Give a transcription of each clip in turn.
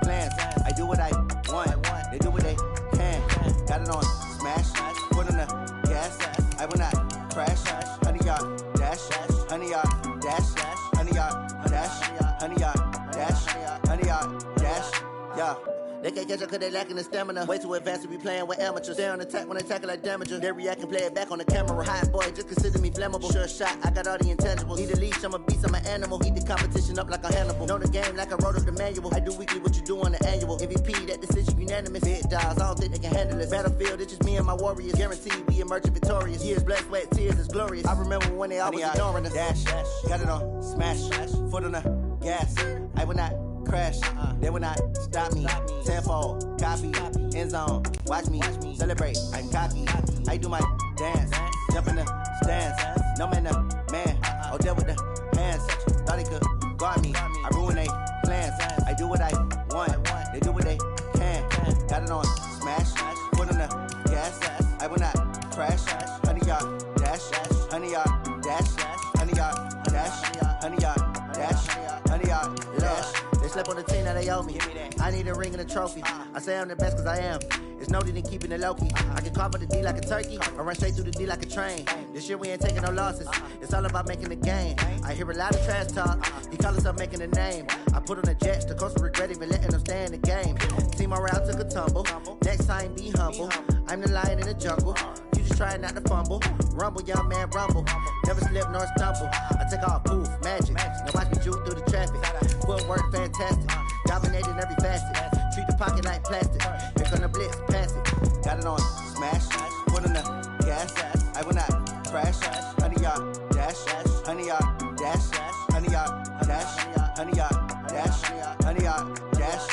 plans. I do what I want, they do what they can. Got it on smash, foot on the gas. I will not crash. 100-yard dash, 100-yard dash, 100-yard dash, 100-yard dash, 100-yard dash. Yeah. They can't catch up cause they lacking the stamina. Way too advanced to be playing with amateurs. Stay on attack when they tackle like damager. They react and play it back on the camera. Hot boy, just consider me flammable. Sure shot, I got all the intangibles. Need a leash, I'm a beast, I'm an animal. Heat the competition up like a Hannibal. Know the game like I wrote up the manual. I do weekly what you do on the annual. MVP, that decision unanimous. Big dogs, I don't think they can handle it. Battlefield, it's just me and my warriors. Guaranteed we emerge victorious. Years, blood, sweat, tears, it's glorious. I remember when they always ignoring us. Dash, got it on smash, foot on the gas. I will not crash, they will not stop me. Tenfold, copy, end zone, watch me celebrate. I'm cocky, I do my dance, jump in the stands. No man, man, oh there with the hands. Thought he could guard me, I ruin they plans. I do what I want, they do what they can. Got it on smash, foot on the gas. I will not crash. 100-yard dash, 100-yard dash, 100-yard dash, 100-yard dash, 100-yard dash. They slept on the team, now they owe me. I need a ring and a trophy. I say I'm the best cause I am. It's noted in keeping it low-key. I can carve up the D like a turkey, or run straight through the D like a train. This year we ain't taking no losses. It's all about making the game. I hear a lot of trash talk. He call himself making a name. I put on the Jets, the coach will regret even letting them stay in the game. Team morale took a tumble. Next time be humble. I'm the lion in the jungle. You just trying not to fumble. Rumble, young man, rumble. Never slip nor stumble. I take off, poof, magic. Now watch me juke through the traffic. Footwork fantastic. Dominating every facet. Treat the pocket like plastic. Here come the blitz, pass it. Got it on smash. Foot on the gas. I will not crash. 100-yard dash. 100-yard dash. 100-yard dash. 100-yard dash. 100-yard dash.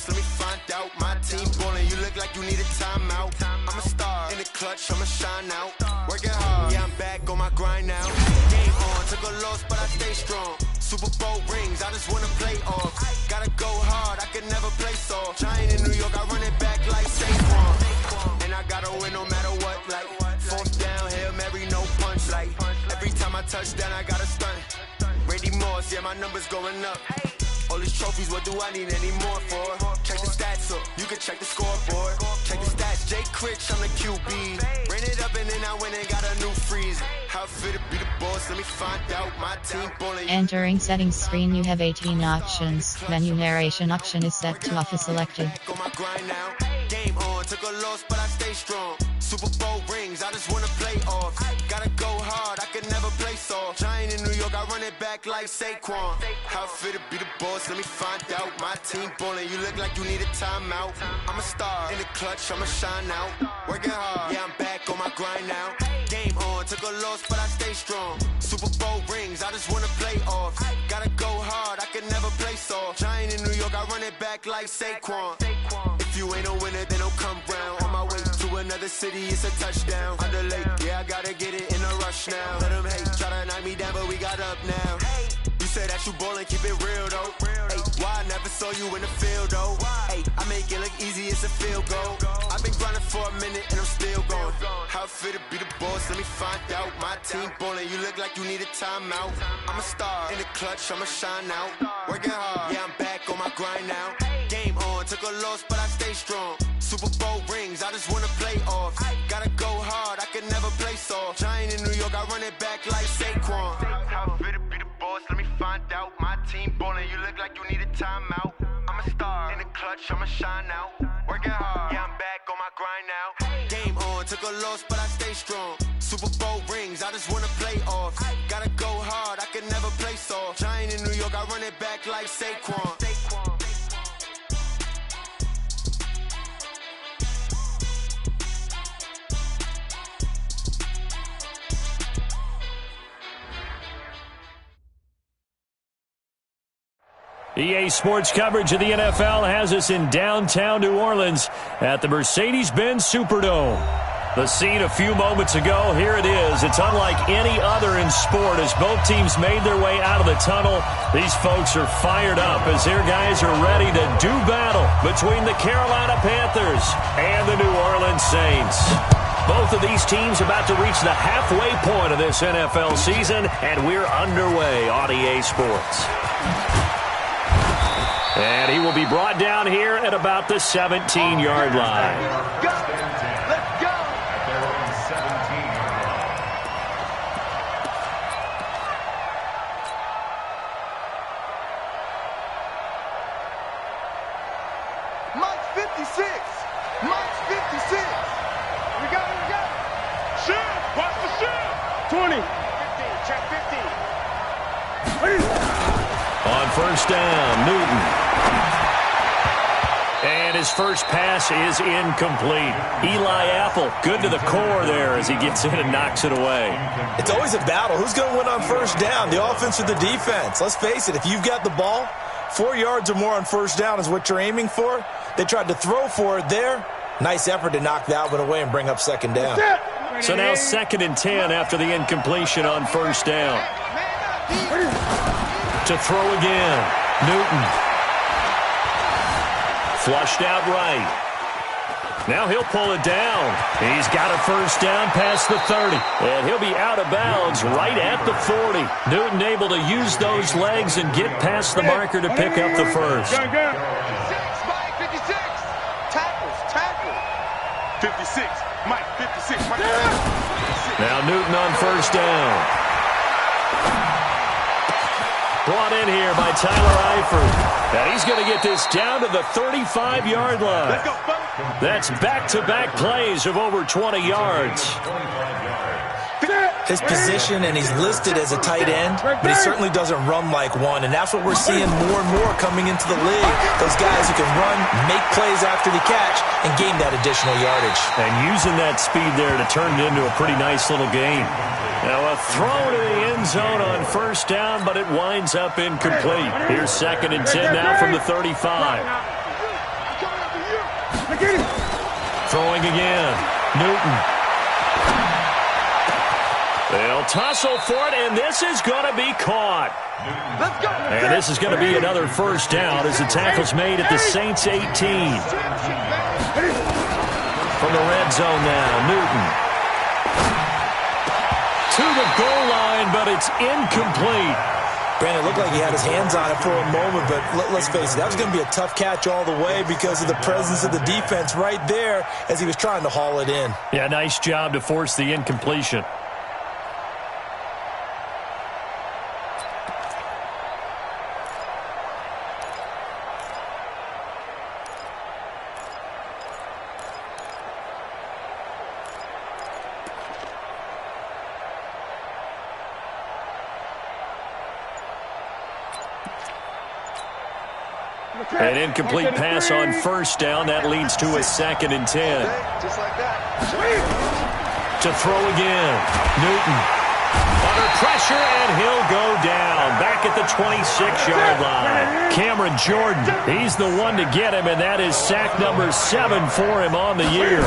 Let me find out my team ballin'. You look like you need a timeout. I'm a star in the clutch, I'ma shine out. Working hard, yeah, I'm back on my grind now. Game on, took a loss, but I stay strong. Super Bowl rings, I just wanna play off. Gotta go hard, I can never play soft. Giant in New York, I run it back like Saquon. And I gotta win no matter what, like fourth down, Hail Mary, no punch. Like every time I touch down, I gotta stunt. Brady Moss, yeah, my numbers going up. All these trophies, what do I need any more for? Check the stats up, you can check the scoreboard. Check the stats, Jay Critch, I'm the QB. Ran it up and then I went and got a new freeze. How fit to be the boss, let me find out my team bowling. Entering settings screen, you have 18 options. Menu narration option is set to office selected. On my grind now. Game on, took a loss, but I stay strong. Super Bowl rings, I just wanna play off. Gotta go hard, I can never play soft. Giant in New York, I run it back like Saquon. How fit to be the boss, let me find out my team ballin'. You look like you need a timeout. I'm a star in the clutch, I'ma shine out. Working hard, yeah, I'm back on my grind now. Game on, took a loss, but I stay strong. Super Bowl rings, I just wanna play off. Gotta go hard, I can never play soft. Giant in New York, I run it back like Saquon. If you ain't a winner, then don't come round. On my way to another city, it's a touchdown. Under late, yeah, I gotta get it in a rush now. Let them hate, try to knock me down, but we got up now. You say that you ballin', keep it real though. Hey, why I never saw you in the field though? Hey, I make it look easy, it's a field goal. I've been grinding for a minute and I'm still going. How fit to be the boss, let me find out my team ballin'. You look like you need a timeout. I'm a star in the clutch, I'ma shine out. Working hard, yeah, I'm back on my grind now. Game on, took a loss, but I stay strong. Super Bowl rings, I just wanna play off. Gotta go hard, I can never play soft. Giant in New York, I run it back like Saquon. How fit to be the boss, let me find out my team ballin'. You look like you need a timeout. I'm a star in the clutch, I'ma shine out. Working hard, yeah, I'm back on my grind now. Game on, took a loss, but I stay strong. Super Bowl rings, I just wanna play off. Gotta go hard, I can never play soft. Giant in New York, I run it back like Saquon. EA Sports coverage of the NFL has us in downtown New Orleans at the Mercedes-Benz Superdome. The scene a few moments ago, here it is. It's unlike any other in sport as both teams made their way out of the tunnel. These folks are fired up as their guys are ready to do battle between the Carolina Panthers and the New Orleans Saints. Both of these teams about to reach the halfway point of this NFL season, and we're underway on EA Sports. And he will be brought down here at about the 17-yard line. Mike's 56. Mike's 56. We got it. Shoot. Watch the shoot. 20. 15. Check 15. On first down, Newton. And his first pass is incomplete. Eli Apple, good to the core there as he gets in and knocks it away. It's always a battle. Who's going to win on first down, the offense or the defense? Let's face it, if you've got the ball, 4 yards or more on first down is what you're aiming for. They tried to throw for it there. Nice effort to knock that one away and bring up second down. So now 2nd and 10 after the incompletion on first down. To throw again, Newton. Flushed out right. Now he'll pull it down. He's got a first down past the 30. And he'll be out of bounds right at the 40. Newton able to use those legs and get past the marker to pick up the first. 56, Mike, 56. Tackle. 56, Mike, 56. Mike, 56. Now Newton on first down. Brought in here by Tyler Eifert. And he's going to get this down to the 35-yard line. Let's go, folks. That's back-to-back plays of over 20 yards. His position, and he's listed as a tight end, but he certainly doesn't run like one, and that's what we're seeing more and more coming into the league. Those guys who can run, make plays after the catch, and gain that additional yardage. And using that speed there to turn it into a pretty nice little game. Now a throw to the end zone on first down, but it winds up incomplete. Here's 2nd and 10 now from the 35. Throwing again, Newton. They'll tussle for it, and this is going to be caught. And this is going to be another first down as the tackle's made at the Saints 18. From the red zone now, Newton. To the goal line, but it's incomplete. Brandon, it looked like he had his hands on it for a moment, but let's face it, that was going to be a tough catch all the way because of the presence of the defense right there as he was trying to haul it in. Yeah, nice job to force the incompletion. An incomplete pass on first down. That leads to a 2nd and 10. Just like that. To throw again. Newton. Under pressure, and he'll go down. Back at the 26-yard line. Cameron Jordan, he's the one to get him, and that is sack number 7 for him on the year.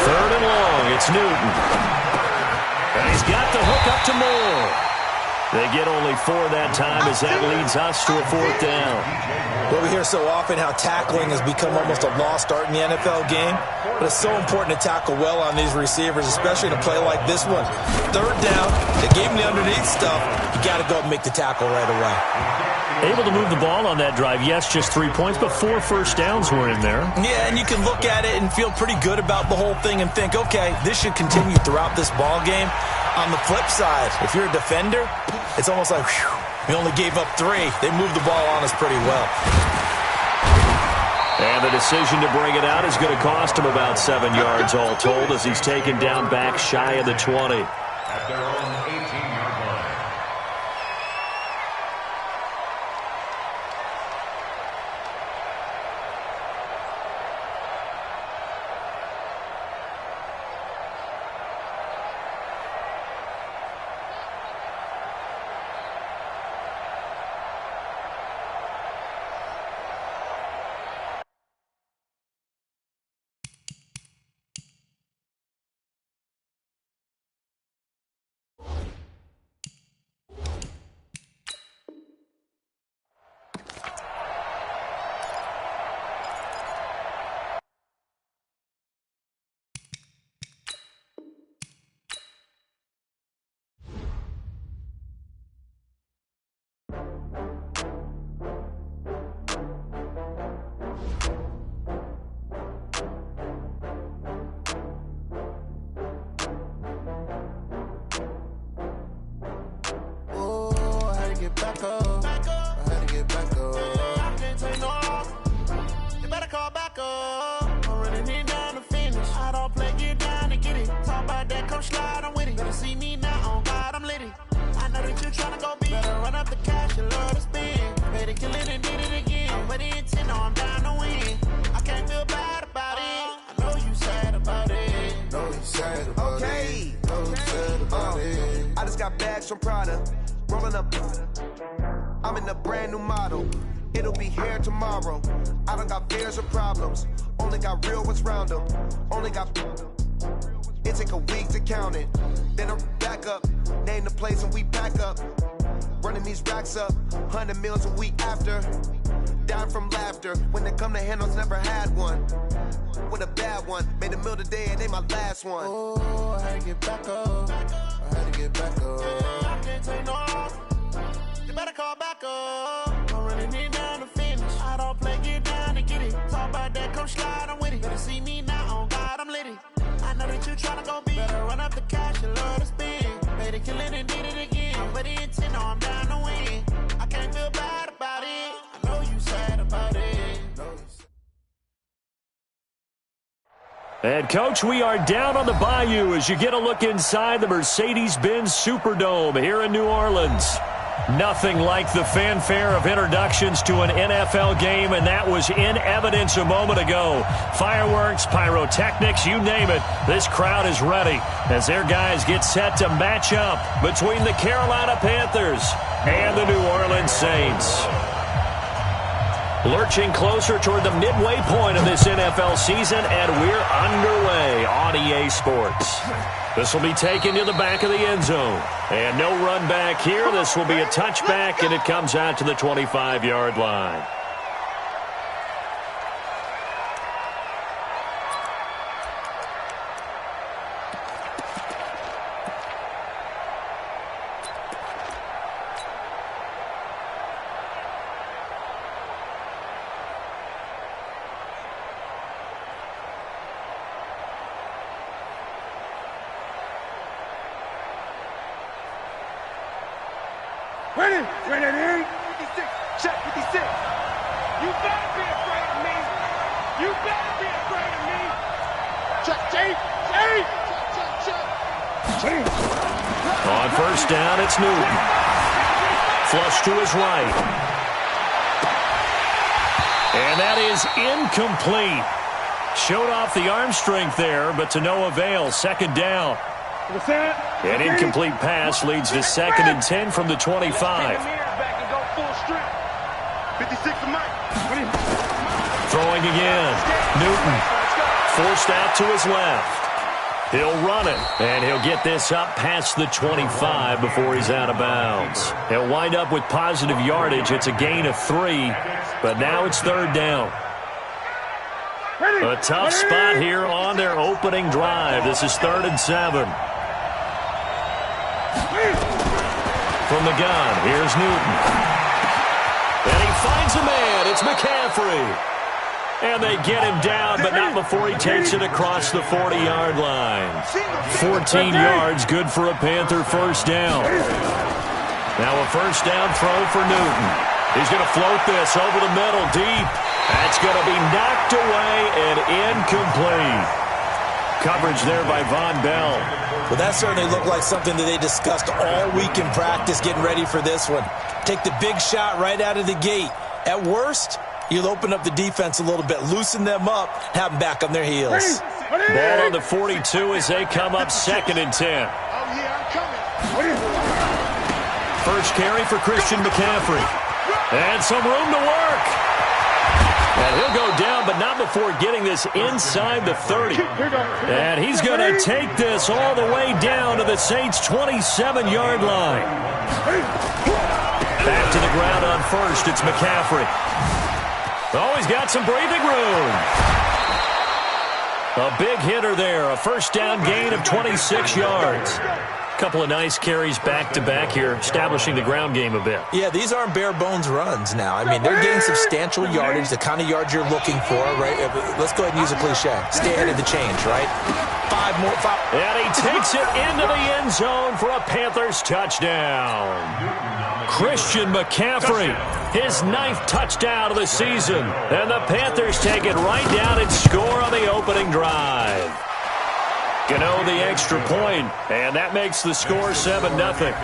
3rd and long, it's Newton. And he's got the hook up to Moore. They get only 4 that time as that leads us to a 4th down. Well, we hear so often how tackling has become almost a lost art in the NFL game, but it's so important to tackle well on these receivers, especially in a play like this one. 3rd down, they gave him the underneath stuff. You got to go and make the tackle right away. Able to move the ball on that drive. Yes, just 3 points, but 4 first downs were in there. Yeah, and you can look at it and feel pretty good about the whole thing and think, okay, this should continue throughout this ball game. On the flip side, if you're a defender, it's almost like, whew, we only gave up 3. They moved the ball on us pretty well. And the decision to bring it out is going to cost him about 7 yards all told as he's taken down back shy of the 20. come slide, I'm with it. Better see me now, on God, I'm litty. I know that you're tryna go big. Better run up the cash, you love to spend. Better kill it and did it again. I'm with the intent, no, I'm down to win. I can't feel bad about it. I know you sad about it. Know you sad about it. Know you sad about it. I just got bags from Prada. Rolling up. I'm in a brand new model. It'll be here tomorrow. I don't got fears or problems. Only got real ones round them. Only got. It take a week to count it. Then I'm back up. Name the place and we back up. Running these racks up. 100 meals a week after. Down from laughter. When they come to handles, never had one. With a bad one. Made a meal today and they my last one. Oh, I had to get back up. I had to get back up. I can't take no off. You better call back up. I'm running it down to finish. I don't play, get down to get it. Talk about that, come slide, I'm with it. Better see me now, on God, I'm litty. I know that you tryna go big. Better run up the cash, you love to spend. Better kill it and did it again. I'm with the intent, no, I'm down to win. I can't feel bad about it. I know you sad about it. And, Coach, we are down on the Bayou as you get a look inside the Mercedes-Benz Superdome here in New Orleans. Nothing like the fanfare of introductions to an NFL game, and that was in evidence a moment ago. Fireworks, pyrotechnics, you name it. This crowd is ready as their guys get set to match up between the Carolina Panthers and the New Orleans Saints. Lurching closer toward the midway point of this NFL season, and we're underway on EA Sports. This will be taken to the back of the end zone. And no run back here. This will be a touchback, and it comes out to the 25-yard line. Ready, 56, check 56. You better be afraid of me. You better be afraid of me. Check, check. On first down, it's Newton. Flush to his right. And that is incomplete. Showed off the arm strength there, but to no avail. Second down. An incomplete pass leads to 2nd and 10 from the 25. Throwing again. Newton forced out to his left. He'll run it, and he'll get this up past the 25 before he's out of bounds. He'll wind up with positive yardage. It's a gain of 3, but now it's 3rd down. A tough spot here on their opening drive. This is 3rd and 7. From the gun, here's Newton. And he finds a man. It's McCaffrey. And they get him down, but not before he takes it across the 40-yard line. 14 yards, good for a Panther first down. Now a first down throw for Newton. He's going to float this over the middle deep. That's going to be knocked away and incomplete. Coverage there by Von Bell. Well, that certainly looked like something that they discussed all week in practice, getting ready for this one. Take the big shot right out of the gate. At worst, you'll open up the defense a little bit, loosen them up, have them back on their heels. Ball on the 42 as they come up 2nd and 10. Oh, yeah, I'm coming. First carry for Christian McCaffrey. And some room to work. And he'll go down, but not before getting this inside the 30. And he's going to take this all the way down to the Saints' 27-yard line. Back to the ground on first. It's McCaffrey. Oh, he's got some breathing room. A big hitter there. A first down gain of 26 yards. Couple of nice carries back-to-back here, establishing the ground game a bit. Yeah, these aren't bare-bones runs now. I mean, they're getting substantial yardage, the kind of yards you're looking for, right? Let's go ahead and use a cliche. Stay ahead of the change, right? 5 more. And he takes it into the end zone for a Panthers touchdown. Christian McCaffrey, his 9th touchdown of the season. And the Panthers take it right down and score on the opening drive. Gano the extra point, and that makes the score 7-0.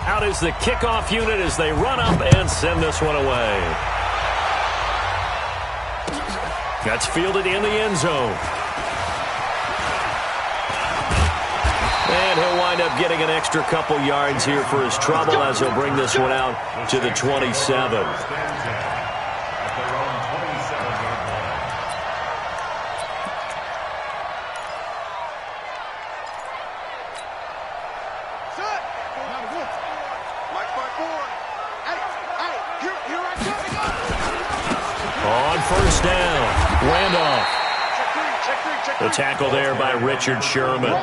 Out is the kickoff unit as they run up and send this one away. That's fielded in the end zone. And he'll wind up getting an extra couple yards here for his trouble as he'll bring this one out to the 27. On first down, Randolph. The tackle there by Richard Sherman.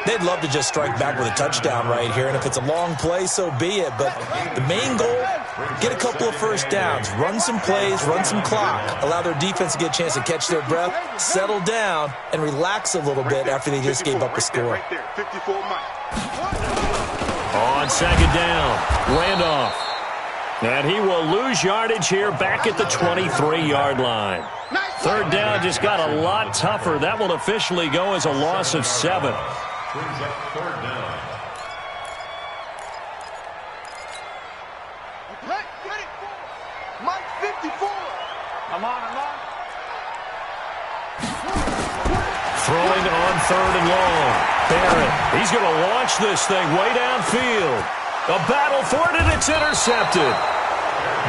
They'd love to just strike back with a touchdown right here, and if it's a long play, so be it. But the main goal, get a couple of first downs, run some plays, run some clock, allow their defense to get a chance to catch their breath, settle down, and relax a little bit after they just gave up a score. On second down, Randolph. And he will lose yardage here back at the 23-yard line. Third down just got a lot tougher. That will officially go as a loss of 7. Brings up third down. Mike 54. I'm on. Throwing on third and long. Barrett, he's going to launch this thing way downfield. A battle for it, and it's intercepted.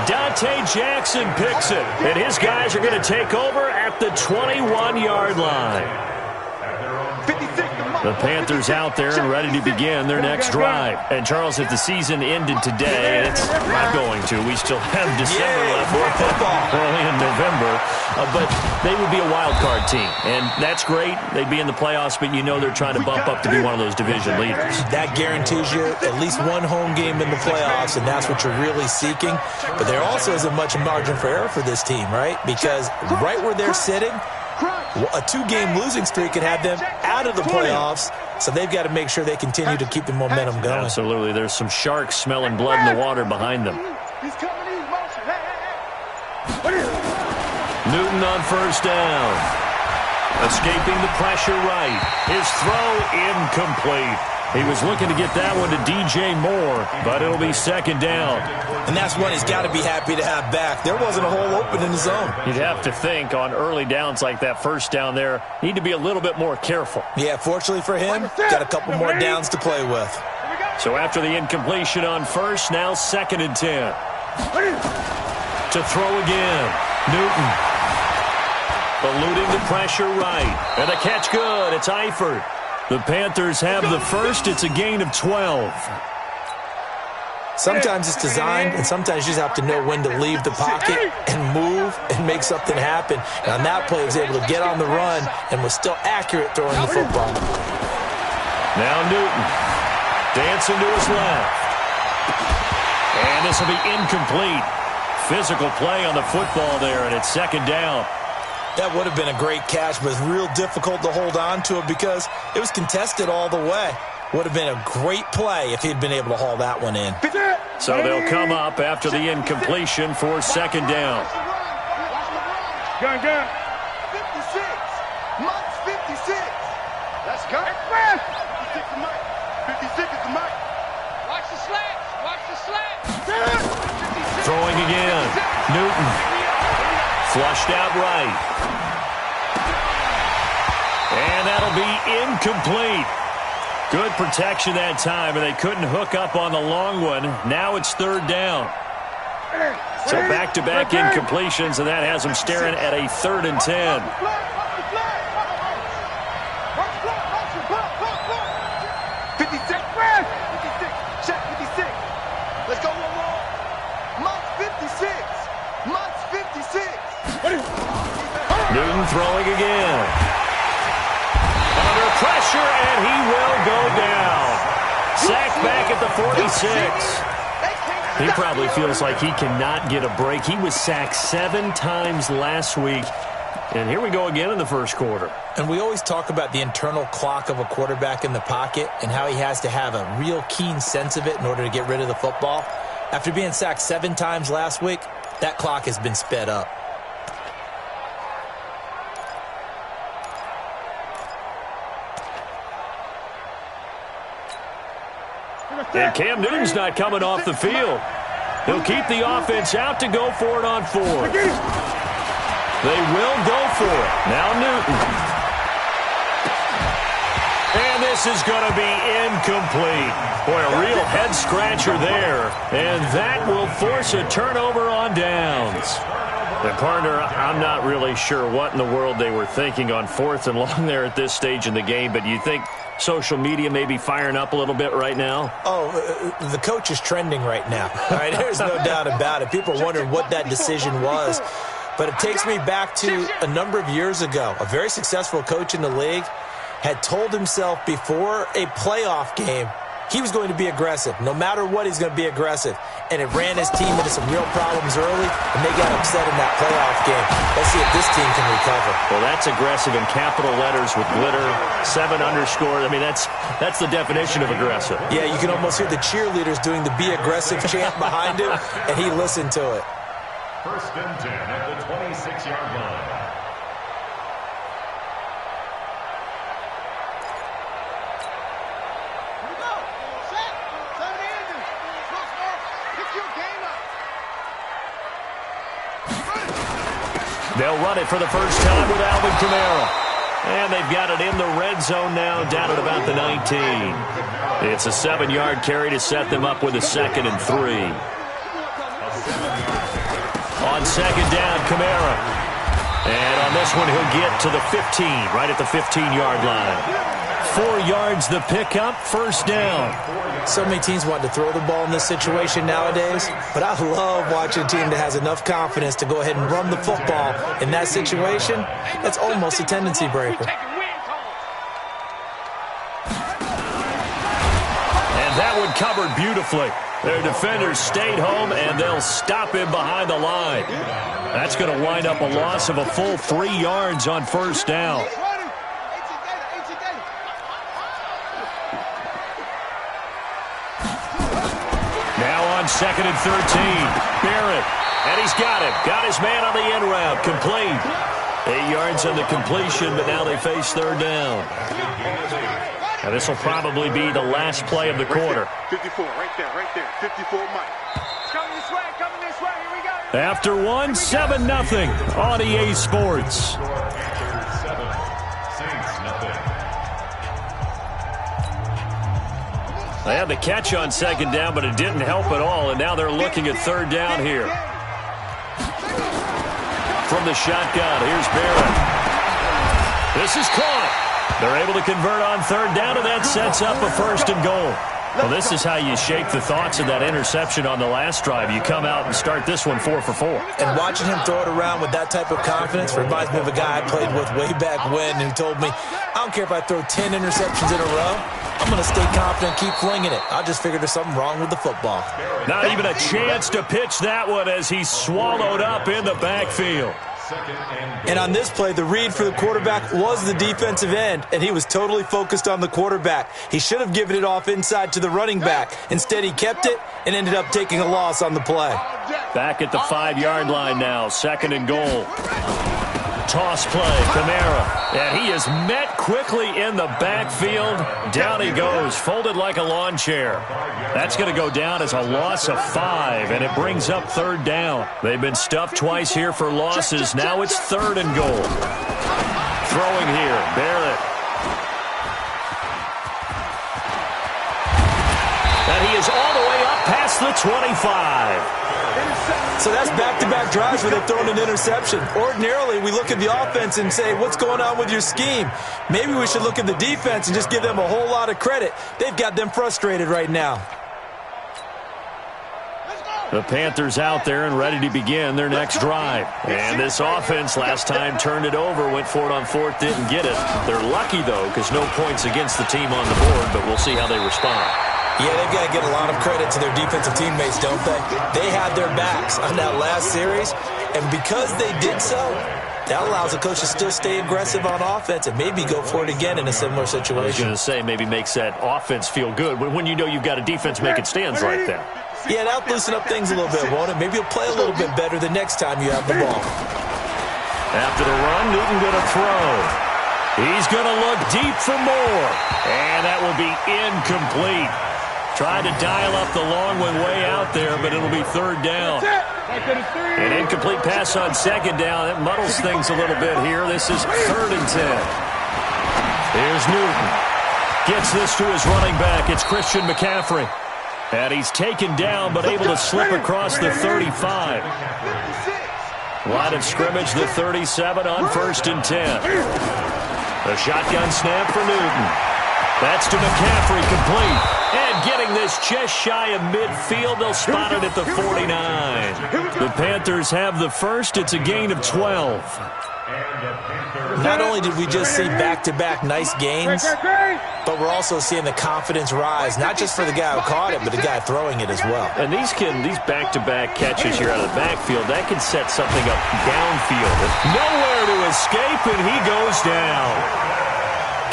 Dante Jackson picks it, and his guys are going to take over at the 21-yard line. The Panthers out there and ready to begin their next drive. And, Charles, if the season ended today, it's not going to. We still have December left for football early in November. But they would be a wild card team. And that's great. They'd be in the playoffs, but you know they're trying to bump up to be one of those division leaders. That guarantees you at least one home game in the playoffs, and that's what you're really seeking. But there also isn't much margin for error for this team, right? Because right where they're sitting, a 2-game losing streak could have them out of the playoffs, so they've got to make sure they continue to keep the momentum going. Absolutely. There's some sharks smelling blood in the water behind them. Newton on first down. Escaping the pressure right. His throw incomplete. He was looking to get that one to DJ Moore, but it'll be second down. And that's one he's got to be happy to have back. There wasn't a hole open in the zone. You'd have to think on early downs like that first down there, need to be a little bit more careful. Yeah, fortunately for him, got a couple more downs to play with. So after the incompletion on first, now second and 10. To throw again, Newton. Eluding the pressure right. And the catch good, it's Eifert. The Panthers have the first. It's a gain of 12. Sometimes it's designed, and sometimes you just have to know when to leave the pocket and move and make something happen. And on that play, he was able to get on the run and was still accurate throwing the football. Now Newton dancing to his left. And this will be incomplete. Physical play on the football there, and it's second down. That would have been a great catch, but it's real difficult to hold on to it because it was contested all the way. Would have been a great play if he'd been able to haul that one in. So they'll come up after the incompletion for second down. Gun. 56. Mike's 56. Let's go. 56 is Mike. 56 is the Mike. Watch the slats. Throwing again. Newton. Flushed out right. And that'll be incomplete. Good protection that time, and they couldn't hook up on the long one. Now it's third down. So back-to-back incompletions, and that has them staring at a 3rd and 10. Let's go one more. Mike's 56. Mike's 56. Newton throwing again. Under pressure, and he will go down. Sacked back at the 46. He probably feels like he cannot get a break. He was sacked 7 times last week. And here we go again in the first quarter. And we always talk about the internal clock of a quarterback in the pocket and how he has to have a real keen sense of it in order to get rid of the football. After being sacked 7 times last week, that clock has been sped up. And Cam Newton's not coming off the field. He'll keep the offense out to go for it on fourth. They will go for it. Now Newton. And this is going to be incomplete. Boy, a real head-scratcher there. And that will force a turnover on downs. And, partner, I'm not really sure what in the world they were thinking on 4th and long there at this stage in the game, but you think social media may be firing up a little bit right now? Oh, the coach is trending right now. All right, there's no doubt about it. People are wondering what that decision was. But it takes me back to a number of years ago. A very successful coach in the league had told himself before a playoff game he was going to be aggressive. No matter what, he's going to be aggressive. And it ran his team into some real problems early, and they got upset in that playoff game. Let's see if this team can recover. Well, that's aggressive in capital letters with glitter, 7 underscore. I mean, that's the definition of aggressive. Yeah, you can almost hear the cheerleaders doing the be aggressive chant behind him, and he listened to it. 1st and 10 at the 26-yard line. They'll run it for the first time with Alvin Kamara. And they've got it in the red zone now, down at about the 19. It's a 7-yard carry to set them up with a 2nd and 3. On 2nd down, Kamara. And on this one, he'll get to the 15, right at the 15-yard line. 4 yards the pickup, 1st down. So many teams want to throw the ball in this situation nowadays, but I love watching a team that has enough confidence to go ahead and run the football in that situation. That's almost a tendency breaker. And that one covered beautifully. Their defenders stayed home, and they'll stop him behind the line. That's going to wind up a loss of a full 3 yards on 1st down. Now on 2nd and 13, Barrett, and he's got it. Got his man on the end route, complete. 8 yards on the completion, but now they face 3rd down. Now this will probably be the last play of the quarter. 54, right there, 54 Mike. Coming this way, here we go. After one, 7-0 on EA Sports. They had the catch on 2nd down, but it didn't help at all, and now they're looking at 3rd down here. From the shotgun, here's Barrett. This is caught. They're able to convert on 3rd down, and that sets up a 1st and goal. Well, this is how you shake the thoughts of that interception on the last drive. You come out and start this one 4 for 4. And watching him throw it around with that type of confidence reminds me of a guy I played with way back when who told me, I don't care if I throw 10 interceptions in a row. I'm going to stay confident, keep flinging it. I just figured there's something wrong with the football. Not even a chance to pitch that one as he's swallowed up in the backfield. And on this play, the read for the quarterback was the defensive end, and he was totally focused on the quarterback. He should have given it off inside to the running back. Instead, he kept it and ended up taking a loss on the play. Back at the 5-yard line now, 2nd and goal. Toss play, Kamara. And he is met quickly in the backfield. Down he goes, folded like a lawn chair. That's going to go down as a loss of 5, and it brings up 3rd down. They've been stuffed twice here for losses. Now it's 3rd and goal. Throwing here, Barrett. And he is all the way up past the 25. So that's back-to-back drives where they've thrown an interception. Ordinarily, we look at the offense and say, what's going on with your scheme? Maybe we should look at the defense and just give them a whole lot of credit. They've got them frustrated right now. The Panthers out there and ready to begin their next drive. And this offense last time turned it over, went for it on 4th, didn't get it. They're lucky, though, because no points against the team on the board, but we'll see how they respond. Yeah, they've got to get a lot of credit to their defensive teammates, don't they? They had their backs on that last series, and because they did so, that allows the coach to still stay aggressive on offense and maybe go for it again in a similar situation. I was going to say, maybe makes that offense feel good when you know you've got a defense making stands like that. Yeah, that'll loosen up things a little bit, won't it? Maybe you'll play a little bit better the next time you have the ball. After the run, Newton going to throw. He's going to look deep for more, and that will be incomplete. Tried to dial up the long one way out there, but it'll be third down. An incomplete pass on second down. That muddles things a little bit here. This is 3rd and 10. Here's Newton. Gets this to his running back. It's Christian McCaffrey. And he's taken down, but able to slip across the 35. Line of scrimmage, the 37 on 1st and 10. The shotgun snap for Newton. That's to McCaffrey, complete. And getting this just shy of midfield, they'll spot it at the 49. The Panthers have the first. It's a gain of 12. Not only did we just see back-to-back nice gains, but we're also seeing the confidence rise, not just for the guy who caught it, but the guy throwing it as well. And these back-to-back catches here out of the backfield, that can set something up downfield. Nowhere to escape, and he goes down.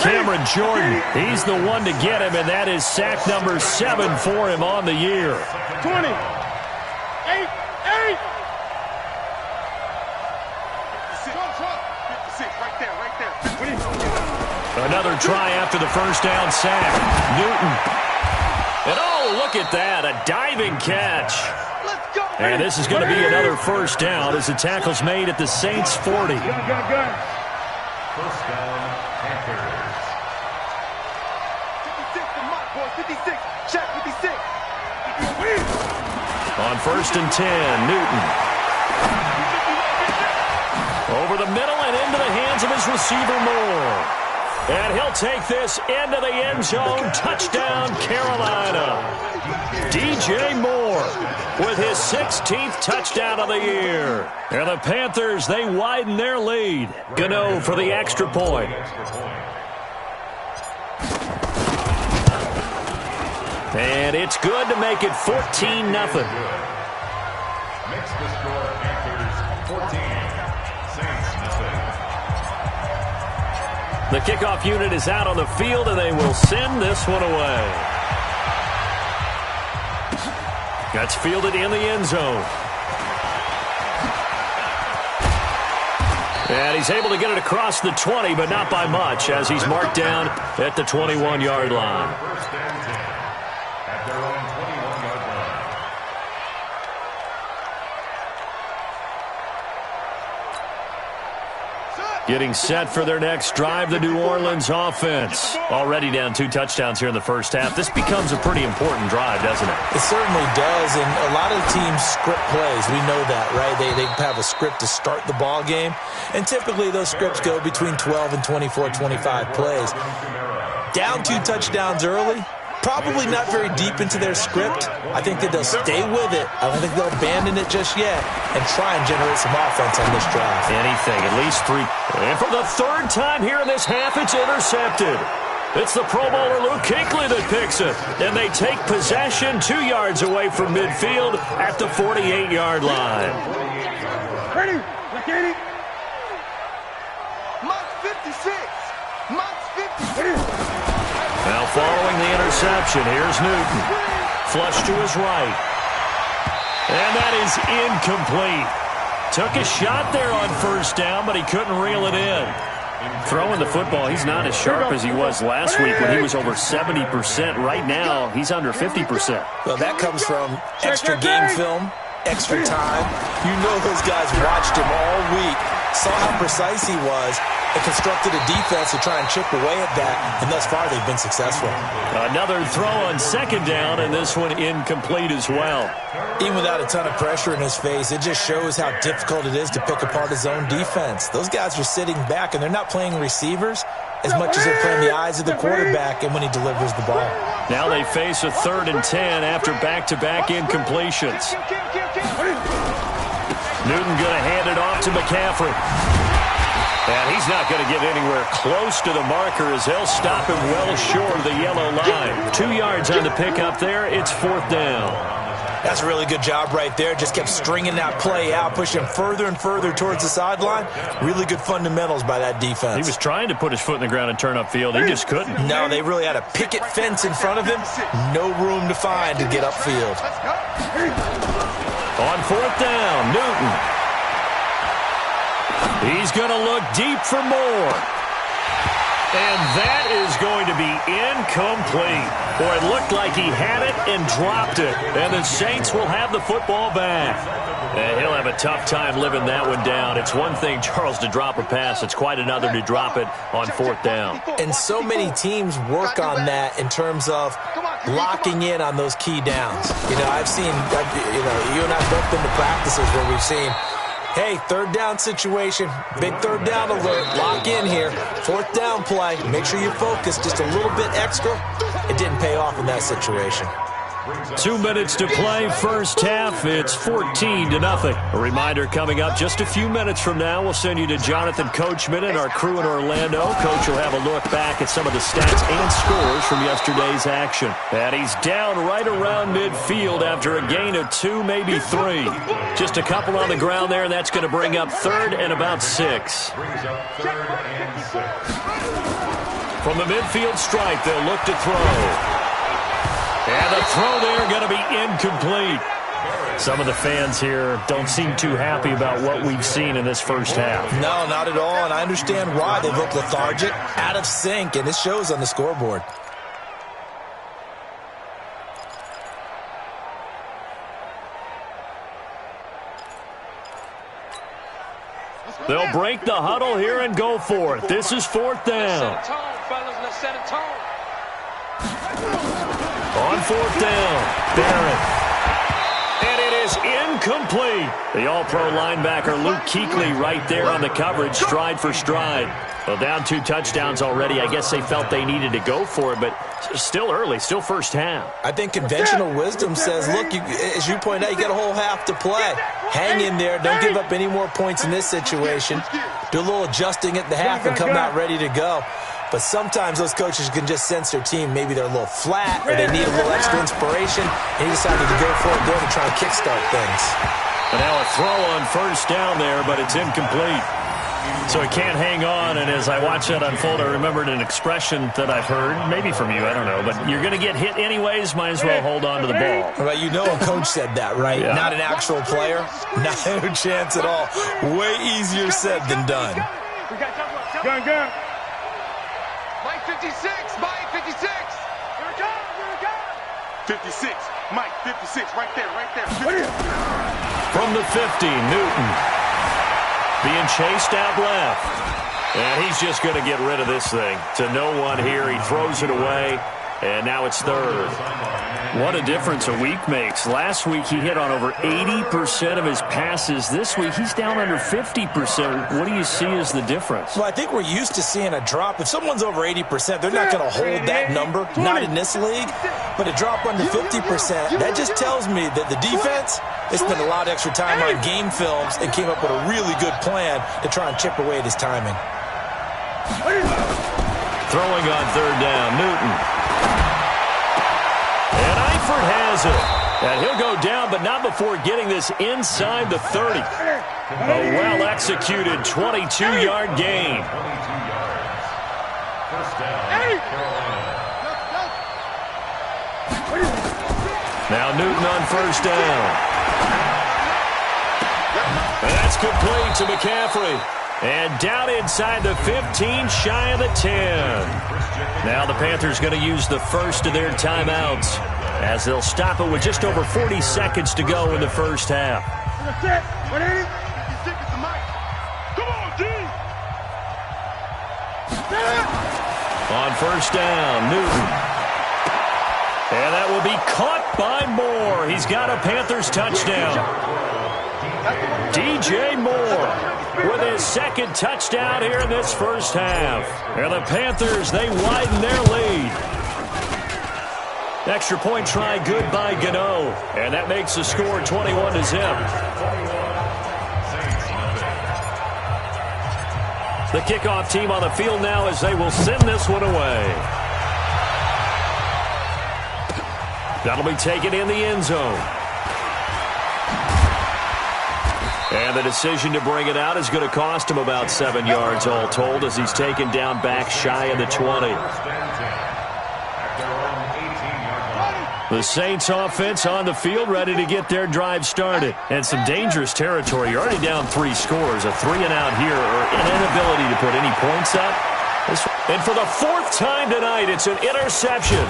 Cameron Jordan, he's the one to get him, and that is sack number 7 for him on the year. 20. 8. Another try after the first down sack. Newton. And oh, look at that, a diving catch. And this is going to be another first down as the tackle's made at the Saints' 40. First down, Panthers. 56, check 56. On 1st and 10, Newton. Over the middle and into the hands of his receiver, Moore. And he'll take this into the end zone. Touchdown, Carolina. DJ Moore with his 16th touchdown of the year. And the Panthers, they widen their lead. Gano for the extra point. And it's good to make it 14-0. Makes the score Panthers 14. Saints nothing. The kickoff unit is out on the field, and they will send this one away. That's fielded in the end zone. And he's able to get it across the 20, but not by much, as he's marked down at the 21-yard line. First and 10 at their own 21-yard line. Getting set for their next drive, the New Orleans offense. Already down 2 touchdowns here in the first half. This becomes a pretty important drive, doesn't it? It certainly does, and a lot of teams script plays. We know that, right? They have a script to start the ball game, and typically those scripts go between 12 and 24, 25 plays. Down 2 touchdowns early, probably not very deep into their script. I think that they'll stay with it. I don't think they'll abandon it just yet and try and generate some offense on this drive. Anything, at least 3. And for the 3rd time here in this half, it's intercepted. It's the Pro Bowler Luke Kuechly that picks it. And they take possession 2 yards away from midfield at the 48-yard line. Ready? Ready? Monk's 56. Monk's 56. Now following the interception, here's Newton. Flush to his right. And that is incomplete. Took a shot there on first down, but he couldn't reel it in. Throwing the football, he's not as sharp as he was last week when he was over 70%. Right now, he's under 50%. Well, that comes from extra game film, extra time. You know those guys watched him all week, saw how precise he was, and constructed a defense to try and chip away at that, and thus far they've been successful. Another throw on second down, and this one incomplete as well. Even without a ton of pressure in his face, it just shows how difficult it is to pick apart his own defense. Those guys are sitting back, and they're not playing receivers as much as they're playing the eyes of the quarterback and when he delivers the ball. Now they face a 3rd and 10 after back-to-back incompletions. Newton going to hand it off to McCaffrey. And he's not going to get anywhere close to the marker as they'll stop him well short of the yellow line. 2 yards on the pickup there. It's 4th down. That's a really good job right there. Just kept stringing that play out, pushing him further and further towards the sideline. Really good fundamentals by that defense. He was trying to put his foot in the ground and turn upfield. He just couldn't. No, they really had a picket fence in front of him. No room to find to get upfield. On 4th down, Newton. He's going to look deep for more. And that is going to be incomplete. Boy, it looked like he had it and dropped it. And the Saints will have the football back. And he'll have a tough time living that one down. It's one thing, Charles, to drop a pass. It's quite another to drop it on 4th down. And so many teams work on that in terms of locking in on those key downs. You know, I've seen, you and I both been to practices where we've seen, hey, 3rd down situation, big 3rd down alert, lock in here, 4th down play, make sure you focus just a little bit extra. It didn't pay off in that situation. 2 minutes to play, first half. It's 14-0. A reminder coming up just a few minutes from now. We'll send you to Jonathan Coachman and our crew in Orlando. Coach will have a look back at some of the stats and scores from yesterday's action. And he's down right around midfield after a gain of 2, maybe 3. Just a couple on the ground there, and that's going to bring up 3rd and about 6. From the midfield stripe, they'll look to throw. And the throw there going to be incomplete. Some of the fans here don't seem too happy about what we've seen in this first half. No, not at all, and I understand why. They look lethargic, out of sync, and it shows on the scoreboard. They'll break the huddle here and go for it. This is 4th down. Let's set a tone. On 4th down, Barrett. And it is incomplete. The all-pro linebacker Luke Kuechly right there on the coverage, stride for stride. Well, down 2 touchdowns already. I guess they felt they needed to go for it, but still early, still first half. I think conventional wisdom says, look, as you point out, you got a whole half to play. Hang in there. Don't give up any more points in this situation. Do a little adjusting at the half and come out ready to go. But sometimes those coaches can just sense their team. Maybe they're a little flat or they need a little extra inspiration. And he decided to go for it there to try and kickstart things. And now a throw on 1st down there, but it's incomplete. So he can't hang on, and as I watch that unfold, I remembered an expression that I've heard, maybe from you, I don't know, but you're going to get hit anyways, might as well hold on to the ball. Well, you know a coach said that, right? Yeah. Not an actual player? No chance at all. Way easier said than done. Gun. Mike 56, Mike 56. Here it comes. 56, Mike 56, right there. From the 50, Newton. Being chased out left. And he's just going to get rid of this thing. To no one here. He throws it away. And now it's 3rd. What a difference a week makes. Last week he hit on over 80% of his passes. This week he's down under 50%. What do you see as the difference? Well, I think we're used to seeing a drop. If someone's over 80%, they're not going to hold that number. Not in this league. But a drop under 50%, that just tells me that the defense, they spent a lot of extra time on game films and came up with a really good plan to try and chip away at his timing. Throwing on 3rd down, Newton. And Eifert has it. And he'll go down, but not before getting this inside the 30. A well-executed 22-yard gain. Now Newton on 1st down. And that's complete to McCaffrey. And down inside the 15, shy of the 10. Now the Panthers going to use the first of their timeouts as they'll stop it with just over 40 seconds to go in the first half. On 1st down, Newton. And that will be caught by Moore. He's got a Panthers touchdown. DJ Moore with his 2nd touchdown here in this first half. And the Panthers, they widen their lead. Extra point try good by Gano. And that makes the score 21-0. The kickoff team on the field now as they will send this one away. That'll be taken in the end zone. And the decision to bring it out is going to cost him about 7 yards all told as he's taken down back shy of the 20. The Saints offense on the field ready to get their drive started. And some dangerous territory. You're already down 3 scores. A 3-and-out here or an inability to put any points up. And for the 4th time tonight, it's an interception.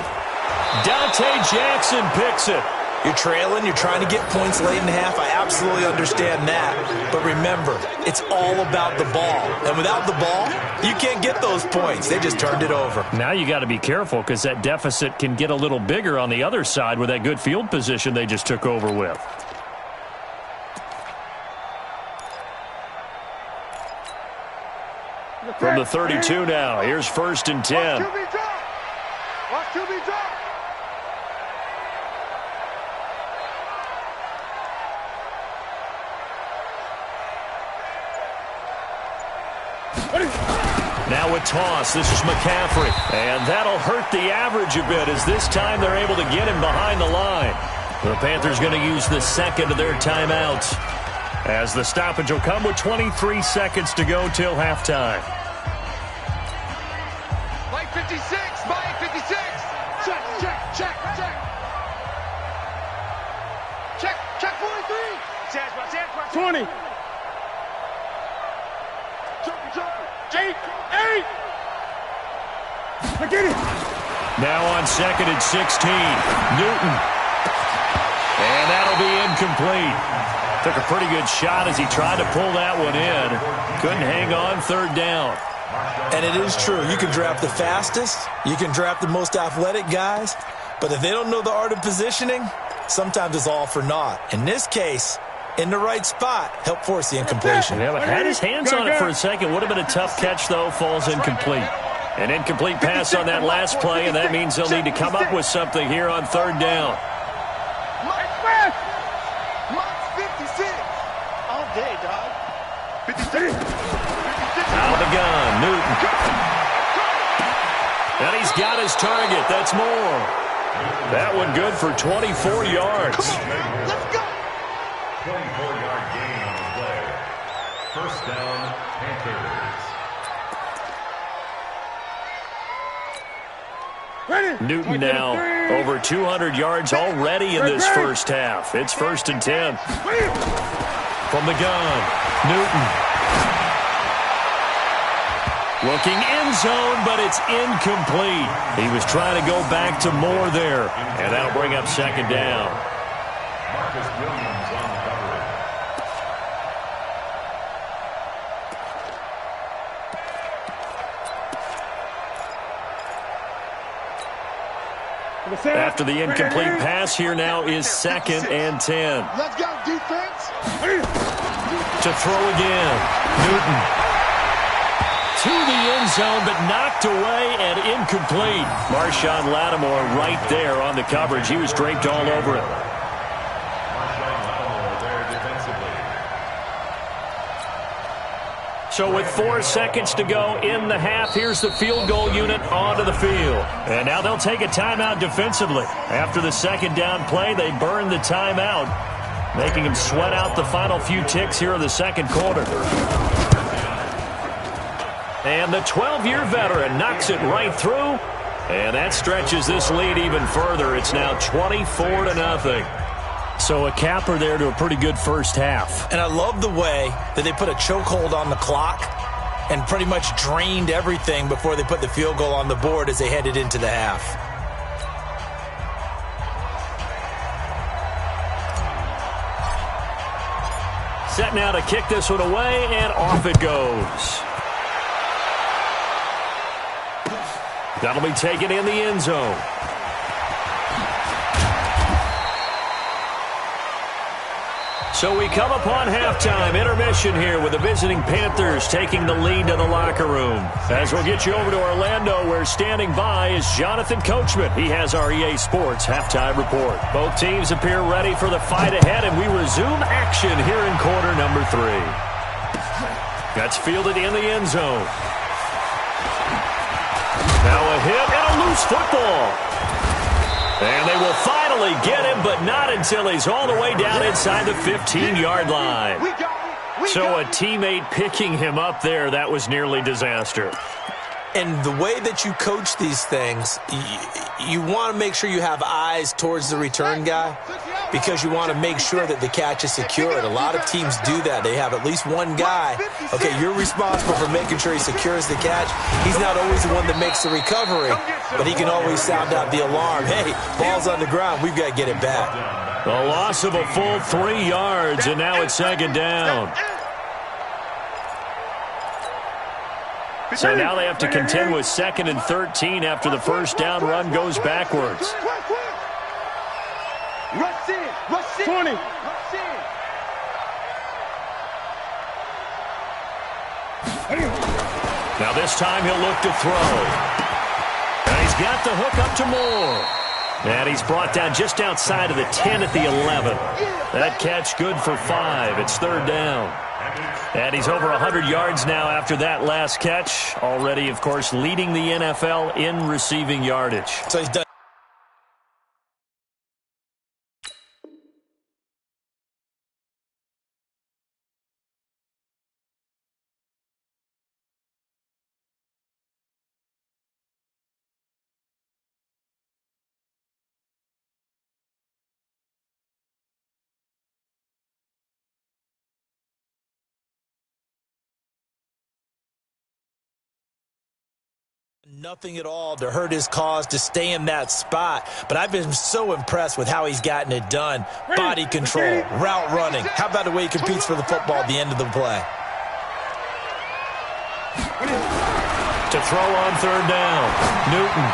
Dante Jackson picks it. You're trailing, you're trying to get points late in half. I absolutely understand that. But remember, it's all about the ball. And without the ball, you can't get those points. They just turned it over. Now you got to be careful because that deficit can get a little bigger on the other side with that good field position they just took over with. From the 32 now, here's 1st and 10. Watch QB drop. Now a toss. This is McCaffrey. And that'll hurt the average a bit as this time they're able to get him behind the line. The Panthers going to use the second of their timeouts as the stoppage will come with 23 seconds to go till halftime. Mike 56. Mike 56. Check, check, check, check. Check, check 43. 20. Eight. Get it. Now on 2nd and 16. Newton. And that'll be incomplete. Took a pretty good shot as he tried to pull that one in. Couldn't hang on 3rd down. And it is true. You can draft the fastest. You can draft the most athletic guys. But if they don't know the art of positioning, sometimes it's all for naught. In this case, in the right spot, help force the incompletion. Yeah, but had his hands on it for a second. Would have been a tough catch, though. Falls incomplete. An incomplete pass on that last play, and that means they'll need to come up with something here on 3rd down. Mike 56. All day, dog. 56. Out of the gun, Newton. And he's got his target. That's more. That one good for 24 yards. Let's go. 24-yard gain on the play. 1st down, Panthers. Newton now over 200 yards already in this first half. It's 1st and 10. From the gun, Newton. Looking end zone, but it's incomplete. He was trying to go back to Moore there, and that'll bring up 2nd down. Marcus Williams on the coverage. After the incomplete pass, here now is 2nd and 10. Let's go, defense. To throw again, Newton. To the end zone, but knocked away and incomplete. Marshawn Lattimore right there on the coverage. He was draped all over it. So with 4 seconds to go in the half, here's the field goal unit onto the field. And now they'll take a timeout defensively. After the 2nd down play, they burn the timeout, making them sweat out the final few ticks here in the 2nd quarter. And the 12-year veteran knocks it right through, and that stretches this lead even further. It's now 24-0. So a capper there to a pretty good first half. And I love the way that they put a chokehold on the clock and pretty much drained everything before they put the field goal on the board as they headed into the half. Set now to kick this one away, and off it goes. That'll be taken in the end zone. So we come upon halftime, intermission here with the visiting Panthers taking the lead to the locker room. As we'll get you over to Orlando, where standing by is Jonathan Coachman. He has our EA Sports halftime report. Both teams appear ready for the fight ahead, and we resume action here in quarter number 3. That's fielded in the end zone. Now a hit and a loose football. And they will finally get him, but not until he's all the way down inside the 15-yard line. So a teammate picking him up there, that was nearly disaster. And the way that you coach these things, you want to make sure you have eyes towards the return guy. because you want to make sure that the catch is secured. A lot of teams do that. They have at least one guy. Okay, you're responsible for making sure he secures the catch. He's not always the one that makes the recovery, but he can always sound out the alarm. Hey, ball's on the ground. We've got to get it back. A loss of a full 3 yards, and now it's second down. So now they have to contend with 2nd and 13 after the first down run goes backwards. Rush in, rush in, 20. Rush in. Now this time he'll look to throw. And he's got the hook up to Moore. And he's brought down just outside of the 10 at the 11. That catch good for 5. It's 3rd down. And he's over 100 yards now after that last catch. Already, of course, leading the NFL in receiving yardage. So he's done. Nothing at all to hurt his cause to stay in that spot. But I've been so impressed with how he's gotten it done. Body control, route running. How about the way he competes for the football at the end of the play? To throw on 3rd down. Newton.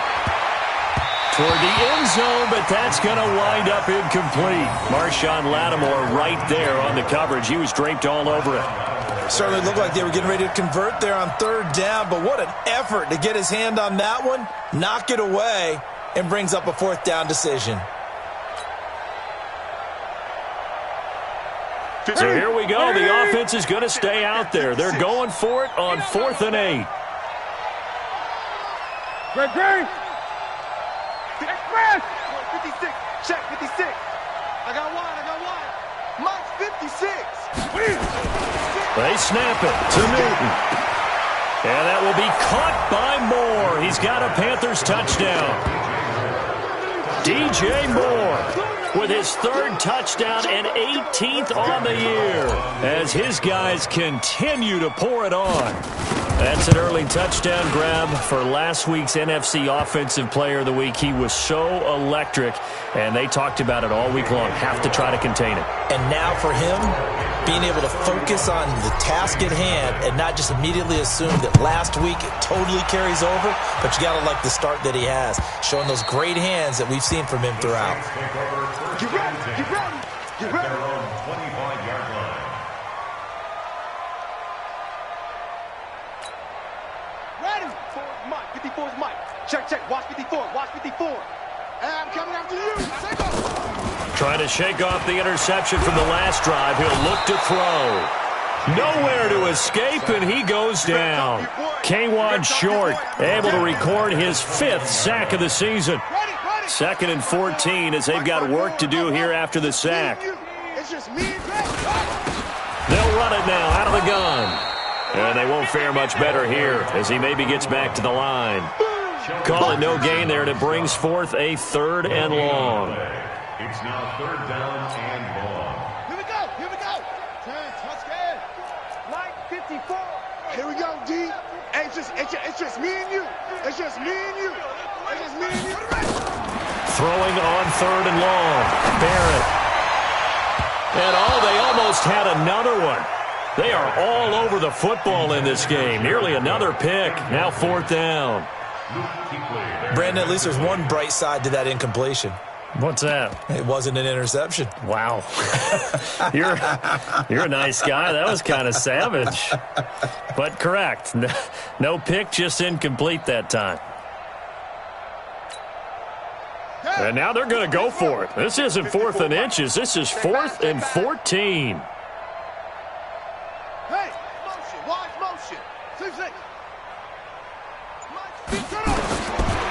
Toward the end zone, but that's going to wind up incomplete. Marshawn Lattimore right there on the coverage. He was draped all over it. Certainly looked like they were getting ready to convert there on 3rd down, but what an effort to get his hand on that one, knock it away, and brings up a 4th down decision. So here we go. The offense is going to stay out there. They're going for it on 4th and 8. Greg. Express. 56. Check 56. I got one. Mike's 56. They snap it to Newton. And that will be caught by Moore. He's got a Panthers touchdown. DJ Moore with his 3rd touchdown and 18th on the year as his guys continue to pour it on. That's an early touchdown grab for last week's NFC Offensive Player of the Week. He was so electric, and they talked about it all week long. Have to try to contain it. And now for him, being able to focus on the task at hand and not just immediately assume that last week it totally carries over, but you got to like the start that he has, showing those great hands that we've seen from him throughout. Get ready. 25-yard line. Ready. 54 is Mike. Check. Watch 54. Hey, I'm coming after you. Take off. Trying to shake off the interception from the last drive. He'll look to throw. Nowhere to escape, and he goes down. K'Wan Short able to record his 5th sack of the season. 2nd and 14 as they've got work to do here after the sack. It's just me and Greg. They'll run it now out of the gun. And they won't fare much better here as he maybe gets back to the line. Call it no gain there, and it brings forth a 3rd and long. It's now 3rd down and long. Here we go. Turn, touchdown. Mike 54. Here we go, D. Hey, it's just me and you. It's just me and you. Throwing on 3rd and long. Barrett. And they almost had another one. They are all over the football in this game. Nearly another pick. Now 4th down. Brandon, at least there's one bright side to that incompletion. What's that? It wasn't an interception. Wow. You're a nice guy. That was kind of savage. But correct. No pick, just incomplete that time. And now they're going to go for it. This isn't 4th and inches. This is 4th and 14. Hey, motion. 6.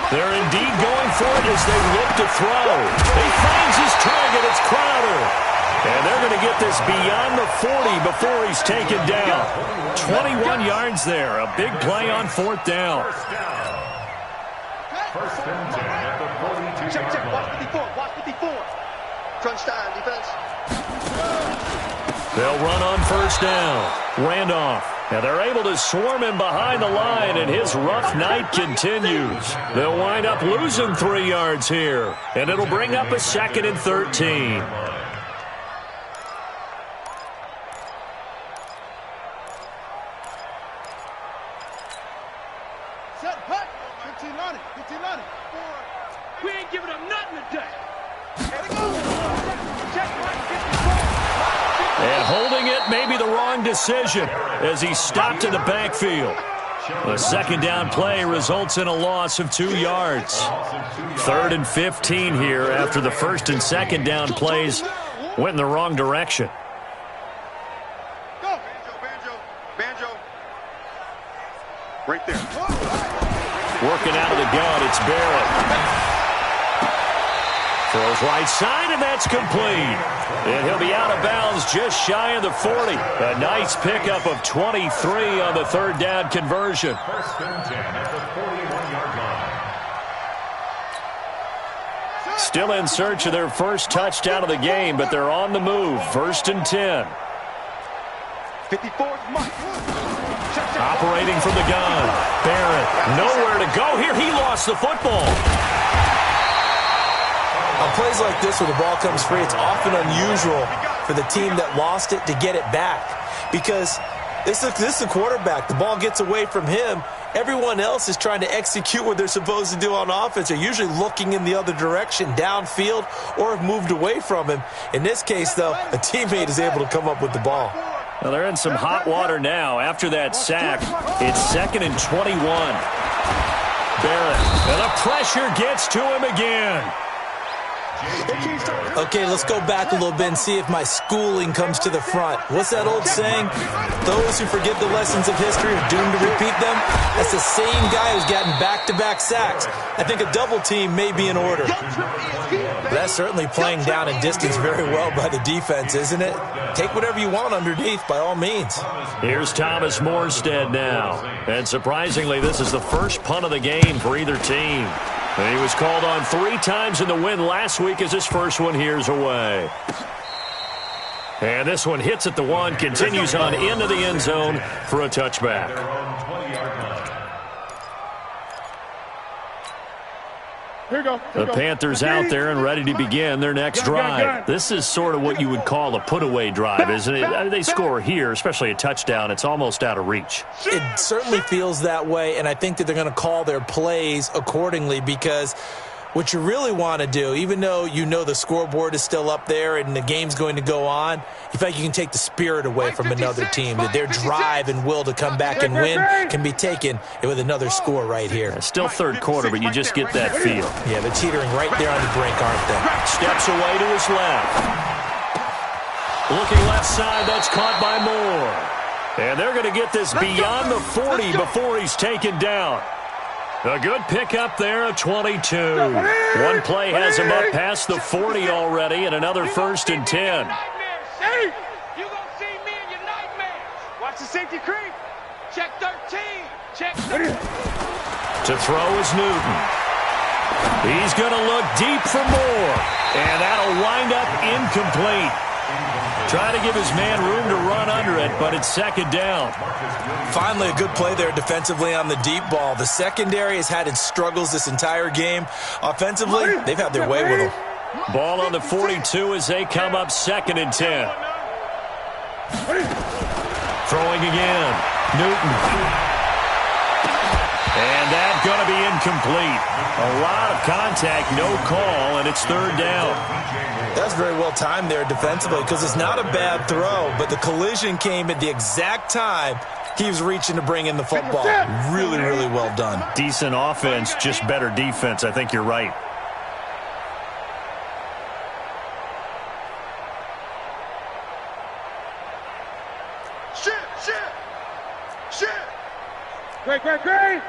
They're indeed going for it as they look to throw. He finds his target. It's Crowder. And they're going to get this beyond the 40 before he's taken down. 21 yards there. A big play on 4th down. First and 10 at the 42-yard line. Watch 54. crunch time, defense. They'll run on first down. Randolph. And they're able to swarm him behind the line, and his rough night continues. They'll wind up losing 3 yards here, and it'll bring up a 2nd and 13. Set, hut. 15 on it. 15 on it. We ain't giving up nothing today. And holding it may be the wrong decision as he stopped in the backfield. A 2nd down play results in a loss of 2 yards. 3rd and 15 here after the 1st and 2nd down plays went in the wrong direction. Go. Banjo. Right there. Working out of the gun, it's Barrett. Throws right side, and that's complete. And he'll be out of bounds just shy of the 40. A nice pickup of 23 on the 3rd down conversion. 1st and 10 at the 41-yard line. Still in search of their first touchdown of the game, but they're on the move. 1st and 10. 54th Mike. Operating from the gun. Barrett, nowhere to go here. He lost the football. On plays like this where the ball comes free, it's often unusual for the team that lost it to get it back. Because this is the quarterback. The ball gets away from him. Everyone else is trying to execute what they're supposed to do on offense. They're usually looking in the other direction, downfield, or have moved away from him. In this case, though, a teammate is able to come up with the ball. Well, they're in some hot water now. After that sack, it's 2nd and 21. Barrett, and the pressure gets to him again. Okay, let's go back a little bit and see if my schooling comes to the front. What's that old saying? Those who forget the lessons of history are doomed to repeat them. That's the same guy who's gotten back-to-back sacks. I think a double team may be in order. But that's certainly playing down and distance very well by the defense, isn't it? Take whatever you want underneath, by all means. Here's Thomas Morstead now. And surprisingly, this is the first punt of the game for either team. And he was called on 3 times in the win last week as his first one here's away. And this one hits at the 1, continues on into the end zone for a touchback. Here we go. The Panthers out there and ready to begin their next drive. This is sort of what you would call a put-away drive, isn't it? They score here, especially a touchdown. It's almost out of reach. It certainly feels that way, and I think that they're going to call their plays accordingly because what you really want to do, even though you know the scoreboard is still up there and the game's going to go on, you feel like you can take the spirit away from another team, that their drive and will to come back and win can be taken with another score right here. It's still 3rd quarter, but you just get that feel. Yeah, they're teetering right there on the brink, aren't they? Steps away to his left. Looking left side, that's caught by Moore. And they're going to get this beyond the 40 before he's taken down. A good pickup there of 22. One play has him up past the 40 already, and another 1st and 10. You gonna see me in your nightmares. Watch the safety creep. Check 13. Check 13. To throw is Newton. He's going to look deep for more, and that'll wind up incomplete. Try to give his man room to run under it, but it's 2nd down. Finally, a good play there defensively on the deep ball. The secondary has had its struggles this entire game. Offensively, they've had their way with them. Ball on the 42 as they come up 2nd and 10. Throwing again. Newton. And that's going to be incomplete. A lot of contact, no call, and it's 3rd down. That's very well timed there defensively because it's not a bad throw, but the collision came at the exact time he was reaching to bring in the football. Really, really well done. Decent offense, just better defense. I think you're right. Shit. Great.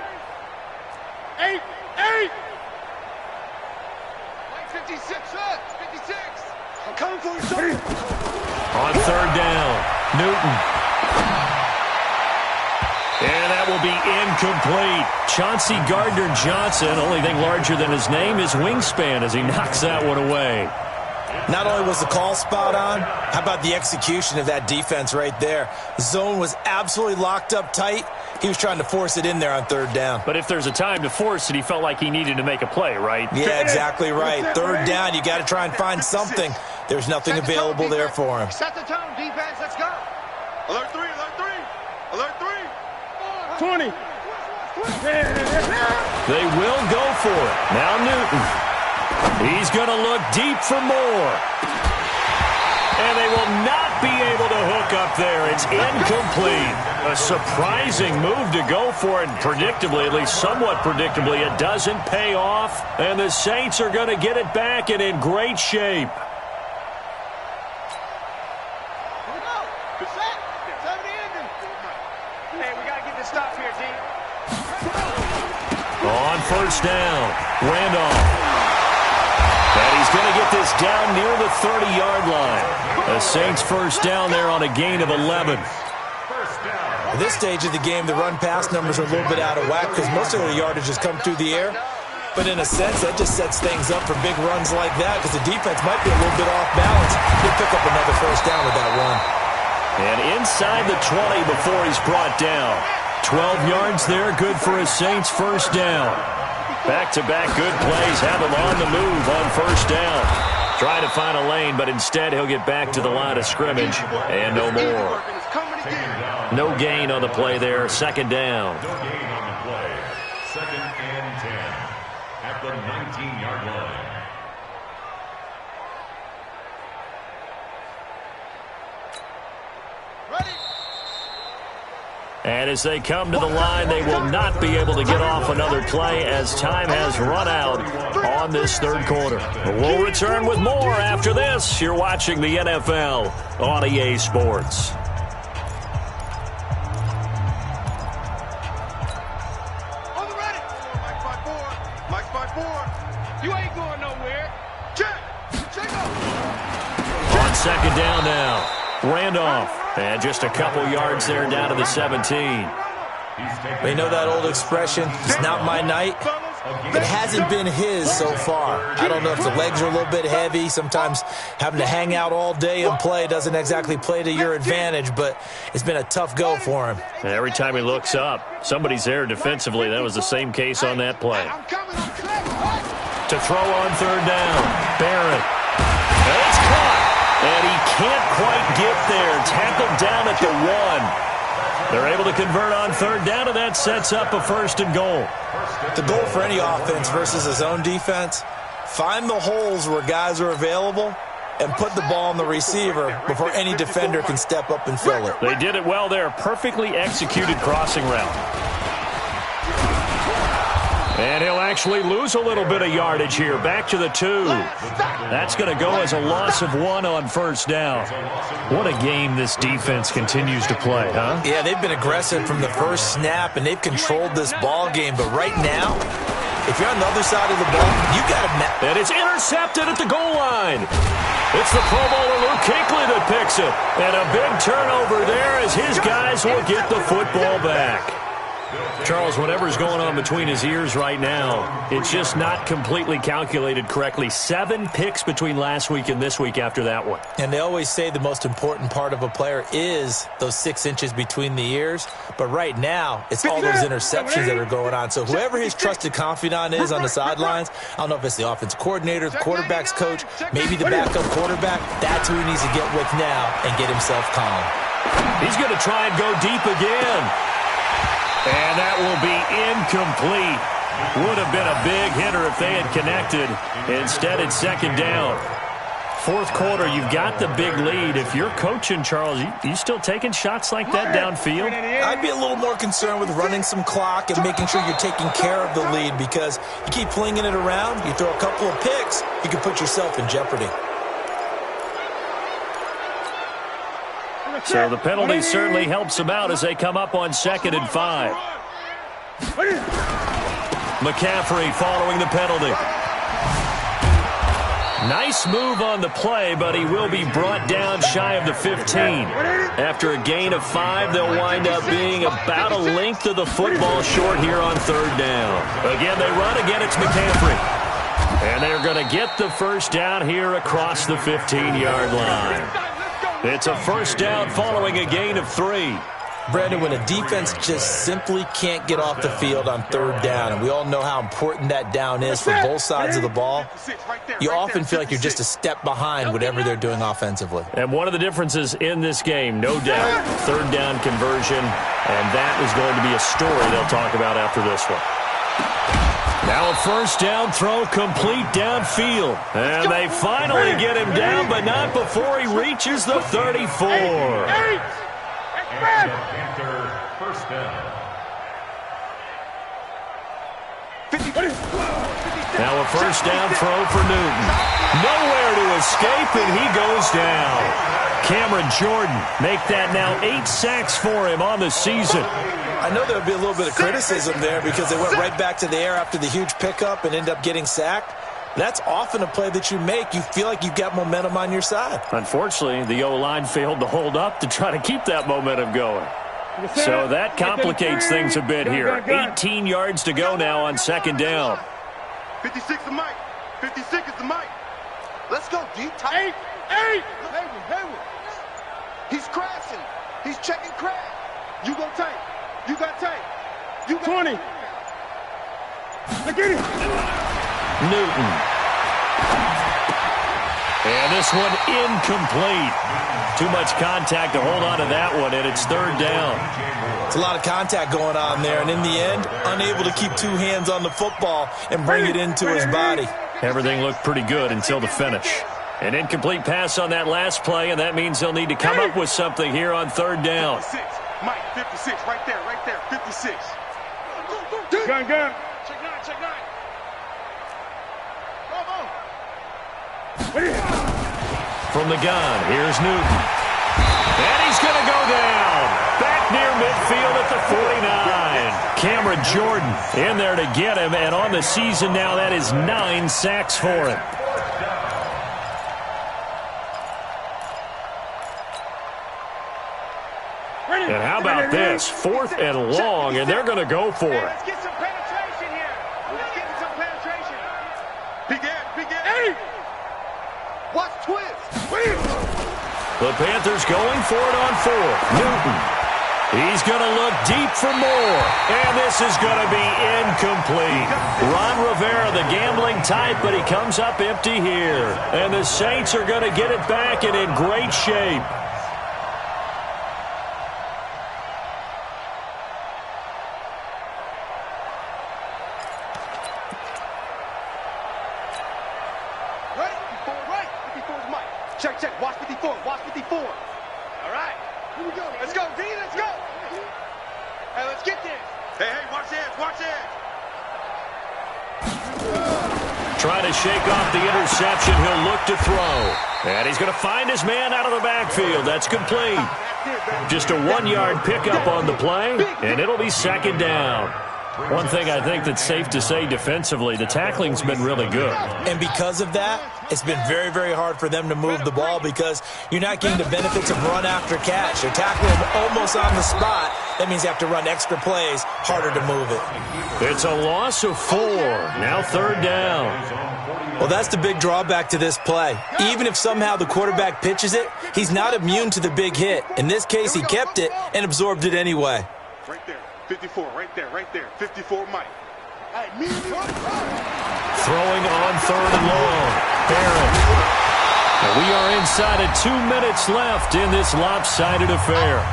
8. 56, 56. I'm coming for you, son. On 3rd down, Newton. And that will be incomplete. Chauncey Gardner-Johnson, only thing larger than his name is wingspan as he knocks that one away. Not only was the call spot on, how about the execution of that defense right there? The zone was absolutely locked up tight. He was trying to force it in there on third down. But if there's a time to force it, he felt like he needed to make a play, right? Yeah, exactly right. Third down, you got to try and find something. There's nothing available there for him. Set the tone, defense. Let's go. Alert 3, alert 3. Alert 3. 20. They will go for it. Now Newton. He's going to look deep for more. And they will not be able to hook up there. It's incomplete. A surprising move to go for it. Predictably, at least somewhat predictably, it doesn't pay off. And the Saints are going to get it back and in great shape. On first down, Randolph. And he's going to get this down near the 30-yard line. The Saints first down there on a gain of 11. At this stage of the game, the run-pass numbers are a little bit out of whack because most of their yardage has come through the air. But in a sense, that just sets things up for big runs like that because the defense might be a little bit off balance. He'll pick up another first down with that run. And inside the 20 before he's brought down. 12 yards there, good for a Saints first down. Back-to-back good plays have him on the move on first down. Trying to find a lane, but instead he'll get back to the line of scrimmage and no more. No gain on the play there, second down. No gain on the play. Second and 10 at the 19-yard line. And as they come to the line, they will not be able to get off another play as time has run out on this third quarter. We'll return with more after this. You're watching the NFL on EA Sports. On the ready. Mike 5-4. Mike 5-4. You ain't going nowhere. Check. Check up. On second down now, Randolph. And just a couple yards there down to the 17. They know that old expression, it's not my night. It hasn't been his so far. I don't know if the legs are a little bit heavy. Sometimes having to hang out all day and play doesn't exactly play to your advantage, but it's been a tough go for him. And every time he looks up, somebody's there defensively. That was the same case on that play. To throw on third down, Barrett. And it's caught. And he can't quite get there. Tackled down at the 1. They're able to convert on third down, and that sets up a first and goal. The goal for any offense versus his own defense, find the holes where guys are available and put the ball on the receiver before any defender can step up and fill it. They did it well there. Perfectly executed crossing route. And he'll actually lose a little bit of yardage here. Back to the 2. That's going to go as a loss of 1 on first down. What a game this defense continues to play, huh? Yeah, they've been aggressive from the first snap, and they've controlled this ball game. But right now, if you're on the other side of the ball, you got to... And it's intercepted at the goal line. It's the Pro Bowler Luke Kuechly that picks it. And a big turnover there as his guys will get the football back. Charles, whatever's going on between his ears right now, it's just not completely calculated correctly. 7 picks between last week and this week after that one. And they always say the most important part of a player is those 6 inches between the ears. But right now, it's all those interceptions that are going on. So whoever his trusted confidant is on the sidelines, I don't know if it's the offensive coordinator, the quarterback's coach, maybe the backup quarterback, that's who he needs to get with now and get himself calm. He's going to try and go deep again. And that will be incomplete. Would have been a big hitter if they had connected. Instead, it's second down. Fourth quarter, you've got the big lead. If you're coaching, Charles, you still taking shots like that downfield? I'd be a little more concerned with running some clock and making sure you're taking care of the lead because you keep flinging it around, you throw a couple of picks, you can put yourself in jeopardy. So the penalty certainly helps them out as they come up on second and 5. McCaffrey following the penalty. Nice move on the play, but he will be brought down shy of the 15. After a gain of 5, they'll wind up being about a length of the football short here on third down. Again, they run. Again, it's McCaffrey. And they're going to get the first down here across the 15-yard line. It's a first down following a gain of 3. Brandon, when a defense just simply can't get off the field on third down, and we all know how important that down is for both sides of the ball, you often feel like you're just a step behind whatever they're doing offensively. And one of the differences in this game, no doubt, third down conversion, and that is going to be a story they'll talk about after this one. Now a first down throw complete downfield. And they finally get him down, but not before he reaches the 34. And Panther first down. Now a first down throw for Newton. Nowhere to escape, and he goes down. Cameron Jordan make that now 8 sacks for him on the season. I know there would be a little bit of criticism there because they went right back to the air after the huge pickup and end up getting sacked. That's often a play that you make. You feel like you've got momentum on your side. Unfortunately, the O-line failed to hold up to try to keep that momentum going. So that complicates things a bit here. 18 yards to go now on second down. 56 is Mike. 56 is the Mike. Let's go, D. Tight. 8. Hayward. He's crashing. He's checking crash. You go tight. You got tight. You got 20. Look at him. Newton. And this one incomplete. Too much contact to hold on to that one, and it's third down. It's a lot of contact going on there, and in the end, unable to keep two hands on the football and bring it into his body. Everything looked pretty good until the finish. An incomplete pass on that last play, and that means they'll need to come up with something here on third down. 56. Mike, 56, right there, 56. Gun. Check 9. From the gun, here's Newton. And he's going to go down. Back near midfield at the 49. Cameron Jordan in there to get him, and on the season now, that is 9 sacks for him. And how about this? 4th and long, and they're going to go for it. Let's get some penetration here. Let's get some penetration. Big Ed. Watch twist. The Panthers going for it on 4th. Newton. He's going to look deep for more. And this is going to be incomplete. Ron Rivera, the gambling type, but he comes up empty here. And the Saints are going to get it back and in great shape. Check. Watch 54. All right. Here we go. Let's go, D. Let's go. Hey, let's get this. Hey, watch this. Trying to shake off the interception. He'll look to throw. And he's going to find his man out of the backfield. That's complete. Just a 1-yard pickup on the play, and it'll be second down. One thing I think that's safe to say defensively, the tackling's been really good. And because of that, it's been very, very hard for them to move the ball because you're not getting the benefits of run after catch. You're tackling almost on the spot. That means you have to run extra plays, harder to move it. It's a loss of 4. Now third down. Well, that's the big drawback to this play. Even if somehow the quarterback pitches it, he's not immune to the big hit. In this case, he kept it and absorbed it anyway. Right there. 54, right there. 54, Mike. Throwing on third and long. Barrett. And we are inside of 2 minutes left in this lopsided affair.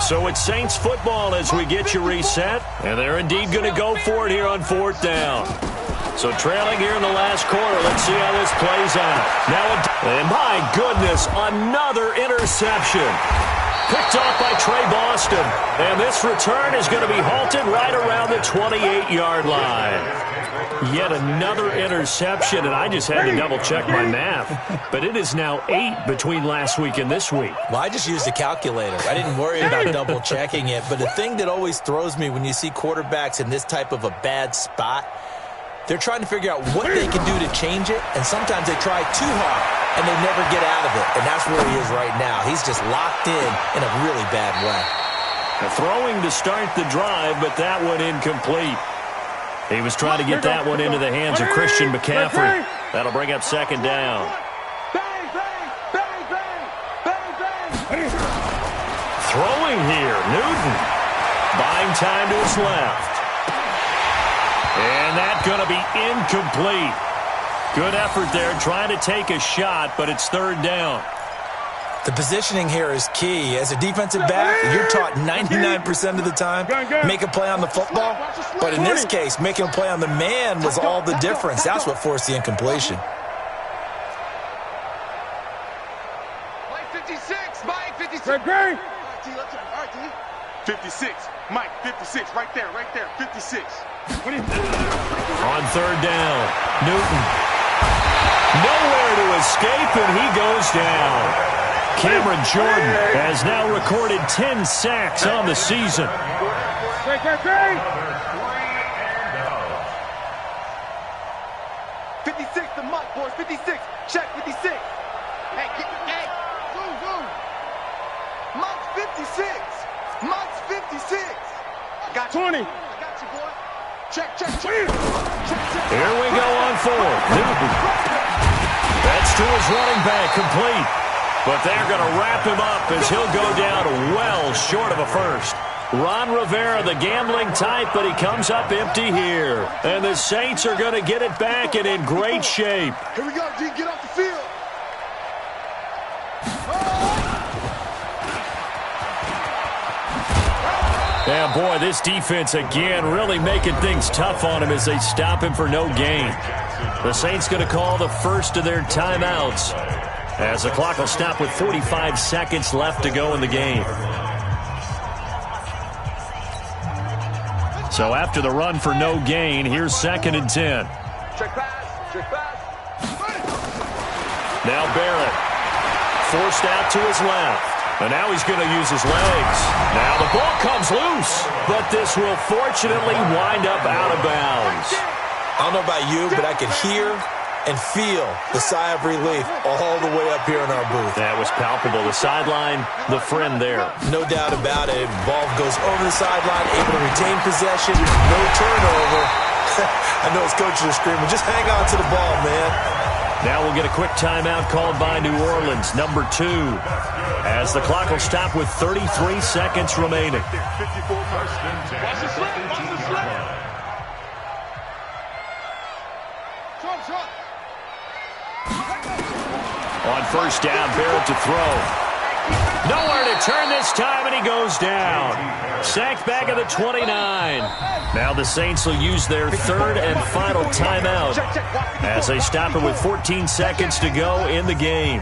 So it's Saints football as we get you reset, and they're indeed going to go for it here on 4th down. So trailing here in the last quarter, let's see how this plays out. Now, and my goodness, another interception. Picked off by Trey Boston. And this return is going to be halted right around the 28-yard line. Yet another interception, and I just had to double-check my math. But it is now 8 between last week and this week. Well, I just used a calculator. I didn't worry about double-checking it. But the thing that always throws me when you see quarterbacks in this type of a bad spot, they're trying to figure out what they can do to change it, and sometimes they try too hard, and they never get out of it. And that's where he is right now. He's just locked in a really bad way. Throwing to start the drive, but that one incomplete. He was trying to get that one into the hands of Christian McCaffrey. That'll bring up second down. Throwing here, Newton. Buying time to his left. And that's going to be incomplete. Good effort there, trying to take a shot, but it's third down. The positioning here is key. As a defensive back, you're taught 99% of the time, make a play on the football. But in this case, making a play on the man was all the difference. That's what forced the incompletion. Mike 56, Mike 56. 56, Mike 56, right there, 56. On third down, Newton. Nowhere to escape, and he goes down. Cameron Jordan has now recorded 10 sacks on the season. 56 to Mike, boys. 56. Check 56. Hey, zoom. Mike's 56. Mike's 56. Got 20. I got you, boy. Check. Here we go on fourth. Newton. That's to his running back, complete. But they're going to wrap him up as he'll go down well short of a first. Ron Rivera, the gambling type, but he comes up empty here. And the Saints are going to get it back and in great shape. Here we go, D. Get off the field. Yeah, boy, this defense again really making things tough on him as they stop him for no gain. The Saints going to call the first of their timeouts, as the clock will stop with 45 seconds left to go in the game. So after the run for no gain, here's 2nd and 10. Check pass. Now Barrett, forced out to his left. And now he's going to use his legs. Now the ball comes loose, but this will fortunately wind up out of bounds. I don't know about you, but I could hear and feel the sigh of relief all the way up here in our booth. That was palpable. The sideline, the friend there. No doubt about it. Ball goes over the sideline, able to retain possession, no turnover. I know his coaches are screaming, just hang on to the ball, man. Now we'll get a quick timeout called by New Orleans, number 2, as the clock will stop with 33 seconds remaining. Watch the slip. On first down, Barrett to throw. Nowhere to turn this time, and he goes down. Sacked back at the 29. Now the Saints will use their 3rd and final timeout as they stop it with 14 seconds to go in the game.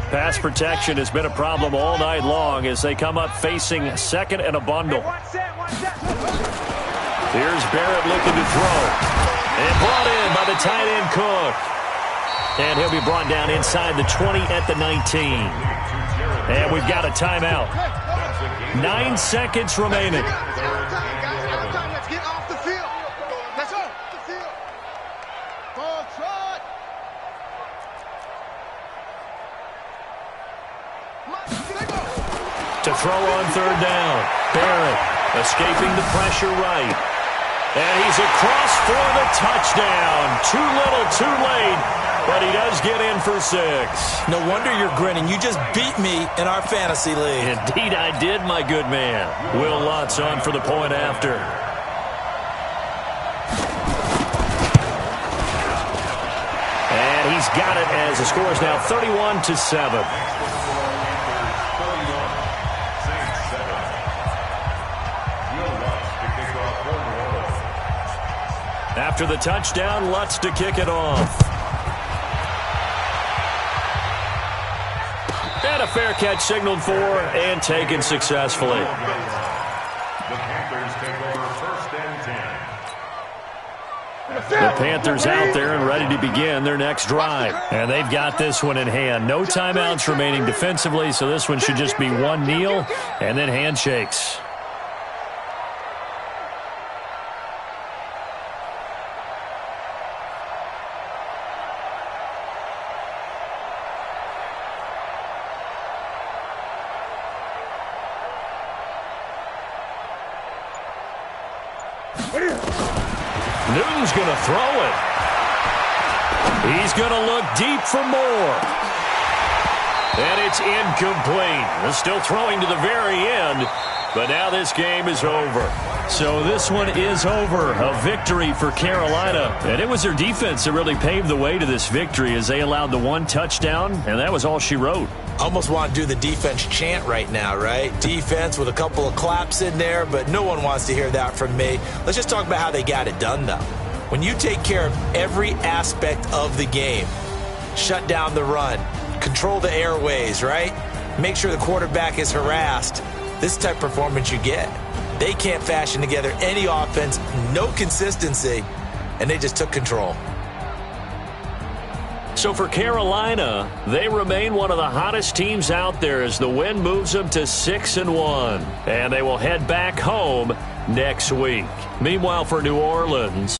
Pass protection has been a problem all night long as they come up facing 2nd and a bundle. Here's Barrett looking to throw. And brought in by the tight end Cook. And he'll be brought down inside the 20 at the 19. And we've got a timeout. 9 seconds remaining. Let's get off the field. Let's go. Ball trot. To throw on 3rd down. Barrett escaping the pressure right. And he's across for the touchdown. Too little, too late. But he does get in for 6. No wonder you're grinning. You just beat me in our fantasy league. Indeed I did, my good man. Will Lutz on for the point after. And he's got it as the score is now 31-7. After the touchdown, Lutz to kick it off. And a fair catch signaled for and taken successfully. The Panthers take over 1st and 10. The Panthers out there and ready to begin their next drive. And they've got this one in hand. No timeouts remaining defensively, so this one should just be one kneel and then handshakes. Newton's going to throw it. He's going to look deep for more. And it's incomplete. They're still throwing to the very end, but now this game is over. So this one is over. A victory for Carolina. And it was their defense that really paved the way to this victory as they allowed the one touchdown, and that was all she wrote. Almost want to do the defense chant right now, right? Defense with a couple of claps in there, but no one wants to hear that from me. Let's just talk about how they got it done, though. When you take care of every aspect of the game, shut down the run, control the airways, right? Make sure the quarterback is harassed. This type of performance you get. They can't fashion together any offense, no consistency, and they just took control. So for Carolina, they remain one of the hottest teams out there as the win moves them to 6-1. And they will head back home next week. Meanwhile, for New Orleans,